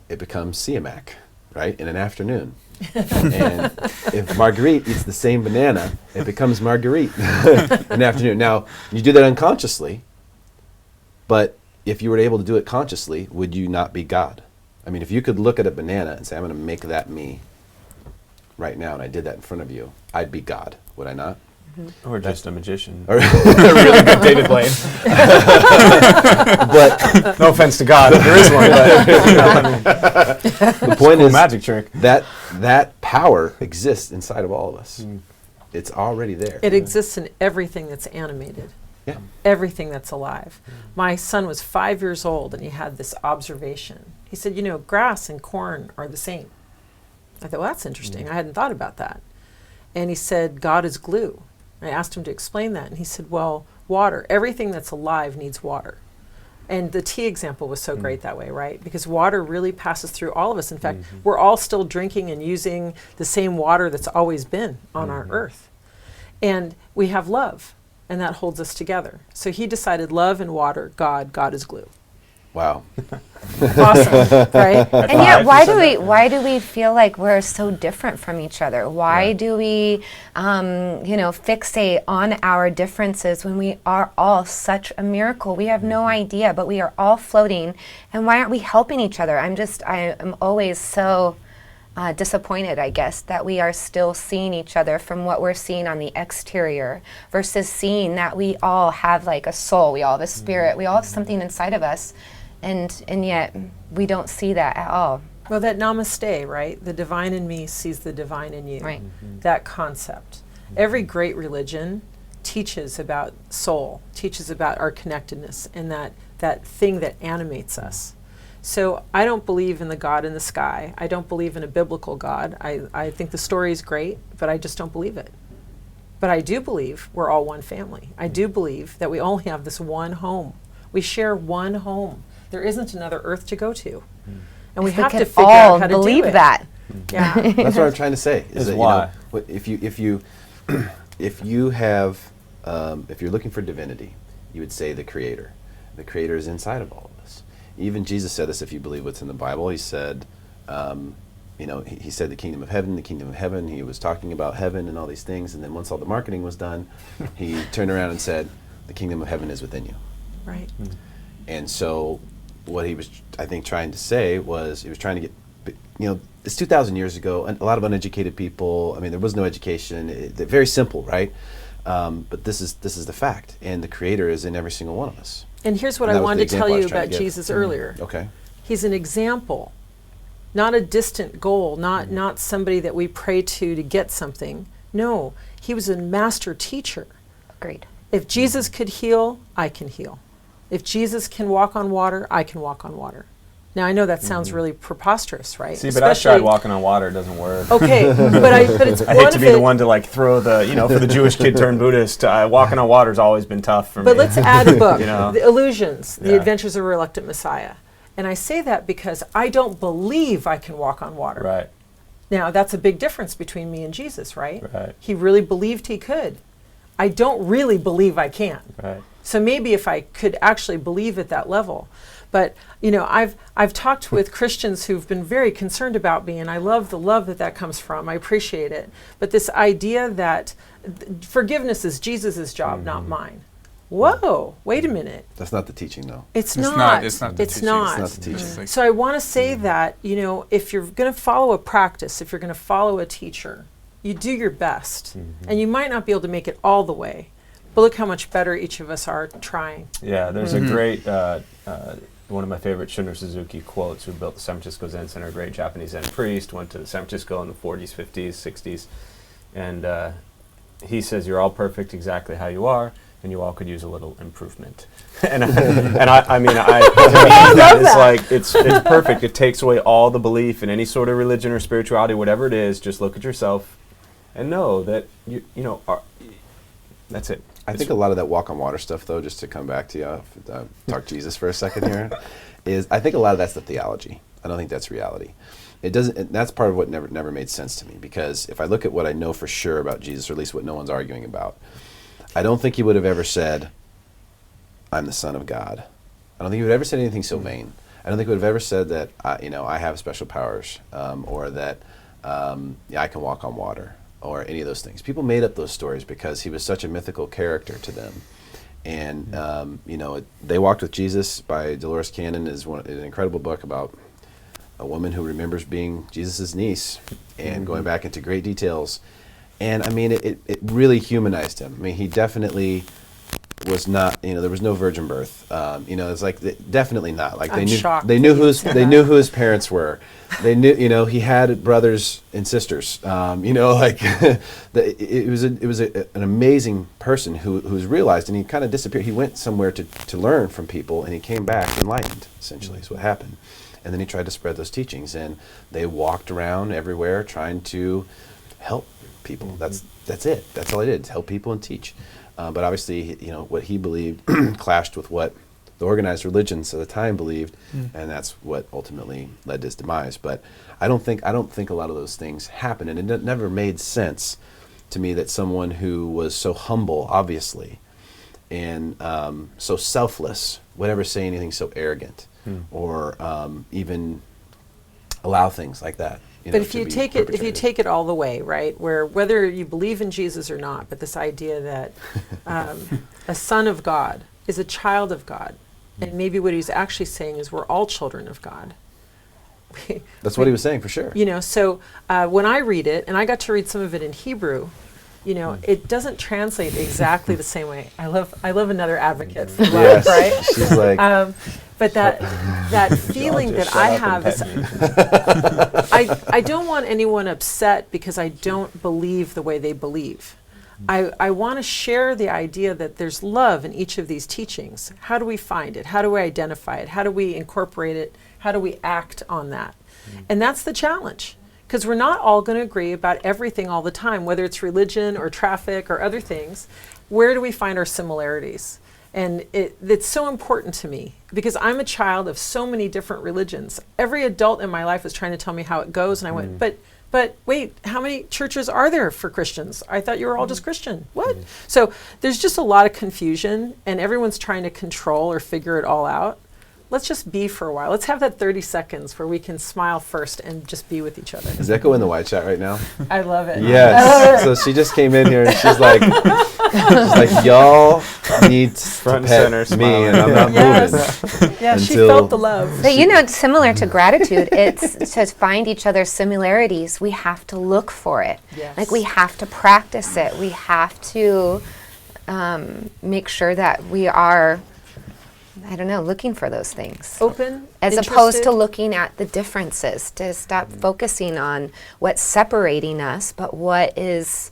it becomes Siyamak, right, in an afternoon. And if Marguerite eats the same banana, it becomes Marguerite in an afternoon. Now, you do that unconsciously, but if you were able to do it consciously, would you not be God? I mean, if you could look at a banana and say, I'm going to make that me right now, and I did that in front of you, I'd be God, would I not? Or just a magician. Or A really good David Blaine. but No offense to God, if there is one. the point is magic trick. that power exists inside of all of us. It's already there. It exists in everything that's animated. Yeah. Everything that's alive. My son was 5 years old and he had this observation. He said, you know, grass and corn are the same. I thought, well, that's interesting. I hadn't thought about that. And he said, God is glue. I asked him to explain that, and he said, well, water, everything that's alive needs water. And the tea example was so great that way, right? Because water really passes through all of us. In fact, we're all still drinking and using the same water that's always been on our earth. And we have love, and that holds us together. So he decided love and water, God is glue. Wow. Awesome, right? And yet, why do we feel like we're so different from each other? Why do we, fixate on our differences when we are all such a miracle? We have no idea, but we are all floating. And why aren't we helping each other? I am always so disappointed, I guess, that we are still seeing each other from what we're seeing on the exterior versus seeing that we all have like a soul, we all have a spirit, we all have something inside of us. And yet we don't see that at all. Well, that namaste, right? The divine in me sees the divine in you. Right. That concept. Every great religion teaches about soul, teaches about our connectedness, and that thing that animates us. So I don't believe in the God in the sky. I don't believe in a biblical God. I think the story is great, but I just don't believe it. But I do believe we're all one family. I do believe that we only have this one home. We share one home. There isn't another earth to go to. And we have to figure out how to believe do it. that. Yeah. That's what I'm trying to say. Is that, why. You know, if you have if you're looking for divinity, you would say the Creator. The Creator is inside of all of us. Even Jesus said this. If you believe what's in the Bible, he said, he said the kingdom of heaven, the kingdom of heaven. He was talking about heaven and all these things, and then once all the marketing was done, he turned around and said, the kingdom of heaven is within you. Right. And so what he was, I think, trying to say was he was trying to get, it's 2,000 years ago, and a lot of uneducated people. I mean, there was no education. They're very simple, right? But this is the fact, and the Creator is in every single one of us. And here's what And I that was wanted the to tell example I you was trying about to give. Jesus earlier. Okay. He's an example, not a distant goal, not somebody that we pray to get something. No, he was a master teacher. Agreed. If Jesus could heal, I can heal. If Jesus can walk on water, I can walk on water. Now, I know that sounds really preposterous, right? See, but I've tried walking on water. It doesn't work. Okay, but it's I hate to be the one to like throw the, for the Jewish kid turned Buddhist. Walking on water's always been tough for me. But let's add a book, You know? The Illusions, The Yeah. Adventures of a Reluctant Messiah. And I say that because I don't believe I can walk on water. Right. Now, that's a big difference between me and Jesus, right? Right. He really believed he could. I don't really believe I can. Right. So maybe if I could actually believe at that level. But, I've talked with Christians who've been very concerned about me, and I love the love that comes from. I appreciate it. But this idea that forgiveness is Jesus' job, not mine. Whoa, wait a minute. That's not the teaching, though. It's It's not. not. It's not the It's teaching. not. It's not the teaching. It's like- So I want to say that, if you're going to follow a practice, if you're going to follow a teacher, you do your best. And you might not be able to make it all the way, but look how much better each of us are trying. Yeah, there's a great, one of my favorite Shunner Suzuki quotes, who built the San Francisco Zen Center, a great Japanese Zen priest, went to San Francisco in the 40s, 50s, 60s, and he says, you're all perfect exactly how you are, and you all could use a little improvement. and I mean, it's like, it's perfect. It takes away all the belief in any sort of religion or spirituality, whatever it is. Just look at yourself and know that that's it. I think a lot of that walk on water stuff, though, just to come back to you, talk Jesus for a second here, is I think a lot of that's the theology. I don't think that's reality. It doesn't. That's part of what never made sense to me, because if I look at what I know for sure about Jesus, or at least what no one's arguing about, I don't think he would have ever said, "I'm the Son of God." I don't think he would have ever said anything so vain. I don't think he would have ever said that I have special powers, or that I can walk on water, or any of those things. People made up those stories because he was such a mythical character to them. And They Walked with Jesus by Dolores Cannon is an incredible book about a woman who remembers being Jesus' niece and going back into great details. And I mean, it really humanized him. I mean, he definitely was not, there was no virgin birth. It's like definitely not. Like I'm shocked they knew who his parents were. They knew, he had brothers and sisters. It was an amazing person who was realized, and he kind of disappeared. He went somewhere to learn from people, and he came back enlightened. Essentially, is what happened. And then he tried to spread those teachings, and they walked around everywhere trying to help people. That's it. That's all he did, help people and teach. But obviously, what he believed clashed with what the organized religions of the time believed, and that's what ultimately led to his demise. But I don't think a lot of those things happened, and it never made sense to me that someone who was so humble, obviously, and so selfless would ever say anything so arrogant, or even allow things like that. But if you take it all the way, right, whether you believe in Jesus or not, but this idea that a son of God is a child of God, and maybe what he's actually saying is we're all children of God. That's what he was saying, for sure. So when I read it, and I got to read some of it in Hebrew, it doesn't translate exactly the same way. I love another advocate for love, right? She's like, but that feeling that I have is, I don't want anyone upset because I don't believe the way they believe. I want to share the idea that there's love in each of these teachings. How do we find it? How do we identify it? How do we incorporate it? How do we act on that? And that's the challenge, because we're not all going to agree about everything all the time, whether it's religion or traffic or other things. Where do we find our similarities? And it's so important to me, because I'm a child of so many different religions. Every adult in my life was trying to tell me how it goes, and I went, but wait, how many churches are there for Christians? I thought you were all just Christian. What? So there's just a lot of confusion, and everyone's trying to control or figure it all out. Let's just be for a while. Let's have that 30 seconds where we can smile first and just be with each other. Is Echo in the white chat right now? I love it. Yes. So she just came in here and she's like, y'all need Front to and pet center, me, smiling. and I'm not Yes. moving. Yeah, she Until- felt the love. But similar to gratitude, it's to find each other's similarities. We have to look for it. Yes. Like, we have to practice it. We have to make sure that we are, looking for those things. Open, As opposed interested. to looking at the differences, to stop focusing on what's separating us, but what is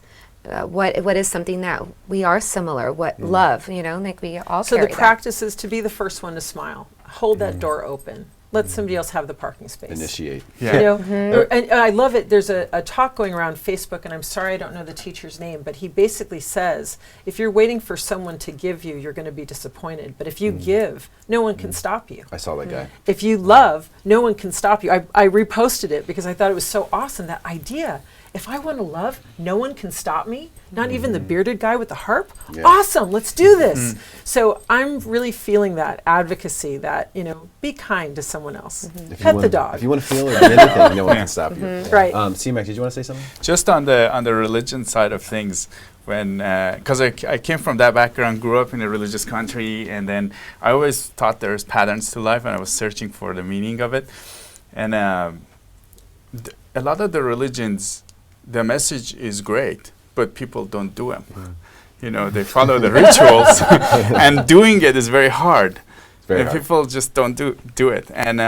something that we are similar, what love, like we all So carry the that. practice is to be the first one to smile. Hold that door open. Let somebody else have the parking space. Initiate. Yeah. And I love it. There's a talk going around Facebook, and I'm sorry I don't know the teacher's name, but he basically says, if you're waiting for someone to give you, you're going to be disappointed. But if you give, no one can stop you. I saw that guy. If you love, no one can stop you. I reposted it because I thought it was so awesome, that idea. If I want to love, no one can stop me, not even the bearded guy with the harp. Yeah. Awesome, let's do this. So I'm really feeling that advocacy, that, be kind to someone else. Pet the dog. If you want to feel or do anything, no one can stop you. Right. Siyamak, did you want to say something? Just on the religion side of things, because I came from that background, grew up in a religious country, and then I always thought there's patterns to life, and I was searching for the meaning of it. And a lot of the religions, the message is great, but people don't do them. They follow the rituals, and doing it is very hard. And people just don't do it. And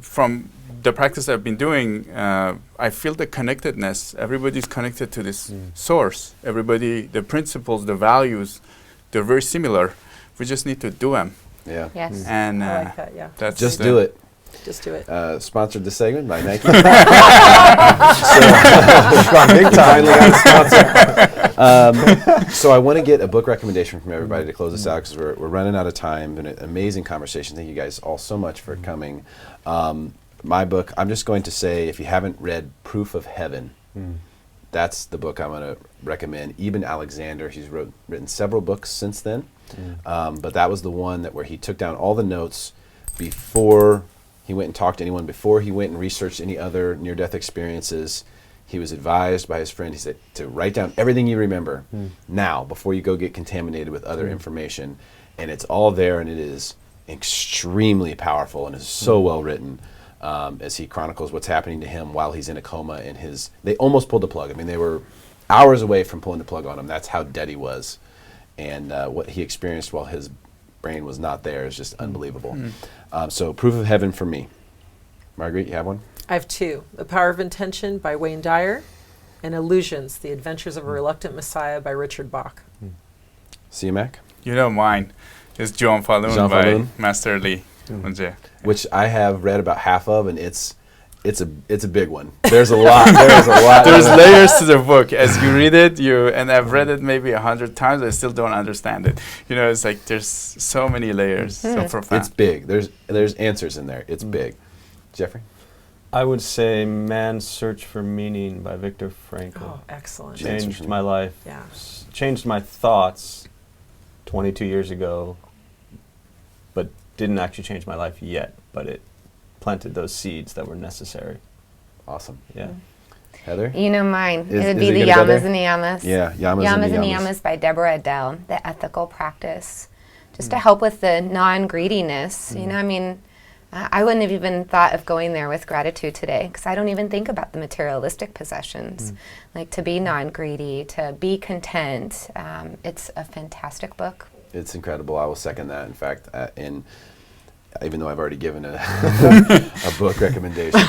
from the practice I've been doing, I feel the connectedness. Everybody's connected to this source. Everybody, the principles, the values, they're very similar. We just need to do them. Yeah. Yes. And I like that, yeah. that's Just do it. Just do it. Sponsored this segment by Nike. Big time. Finally got a sponsor. So I want to get a book recommendation from everybody to close this out because we're running out of time. Been an amazing conversation. Thank you guys all so much for coming. My book, I'm just going to say, if you haven't read Proof of Heaven, that's the book I'm going to recommend. Eben Alexander, he's written several books since then, but that was the one where he took down all the notes before he went and talked to anyone, before he went and researched any other near-death experiences. He was advised by his friend, he said, to write down everything you remember now before you go get contaminated with other information. And it's all there, and it is extremely powerful and is so well written. As he chronicles what's happening to him while he's in a coma, and they almost pulled the plug. I mean, they were hours away from pulling the plug on him. That's how dead he was. And what he experienced while his brain was not there is just unbelievable. So Proof of Heaven for me. Marguerite, you have one? I have two. The Power of Intention by Wayne Dyer, and Illusions, The Adventures of a Reluctant Messiah by Richard Bach. Siyamak? You know mine is John Falun by Master Lee. Which I have read about half of, and it's a big one. There's a lot. There's layers to the book. As you read it, and I've read it maybe 100 times, I still don't understand it. You know, it's like there's so many layers, so profound. It's big. There's answers in there. It's big. Jeffrey? I would say Man's Search for Meaning by Viktor Frankl. Oh, excellent. Changed my life. Yeah. Changed my thoughts 22 years ago, but didn't actually change my life yet, but it planted those seeds that were necessary. Awesome. Yeah. Heather? You know mine. Is it would it be the gonna go there? Yamas and Niyamas. Yeah, Yamas and Niyamas. by Deborah Adele, the ethical practice. Just to help with the non-greediness. You know, I mean, I wouldn't have even thought of going there with gratitude today because I don't even think about the materialistic possessions. Like to be non-greedy, to be content. It's a fantastic book. It's incredible. I will second that. In fact, even though I've already given a book recommendation,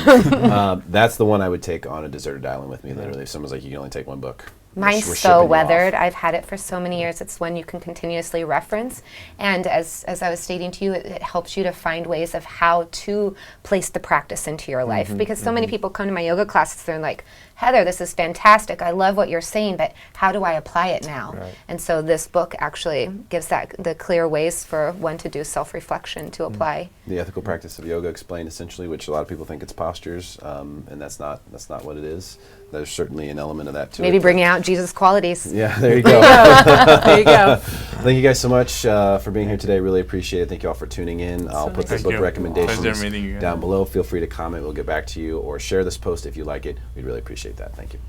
that's the one I would take on a deserted island with me, literally. If someone's like, you can only take one book. Mine's We're so shipping you weathered. off. I've had it for so many years. It's one you can continuously reference. And as I was stating to you, it helps you to find ways of how to place the practice into your life. Because so many people come to my yoga classes, they're like, Heather, this is fantastic. I love what you're saying, but how do I apply it now? Right. And so this book actually gives the clear ways for one to do self-reflection to apply. The ethical practice of yoga explained essentially, which a lot of people think it's postures, and that's not what it is. There's certainly an element of that to it. Maybe bringing out Jesus' qualities. Yeah, there you go. There you go. Thank you guys so much for being here today. Really appreciate it. Thank you all for tuning in. I'll put the Thank book you. recommendations Pleasure meeting you. down below. Feel free to comment. We'll get back to you, or share this post if you like it. We'd really appreciate that. Thank you.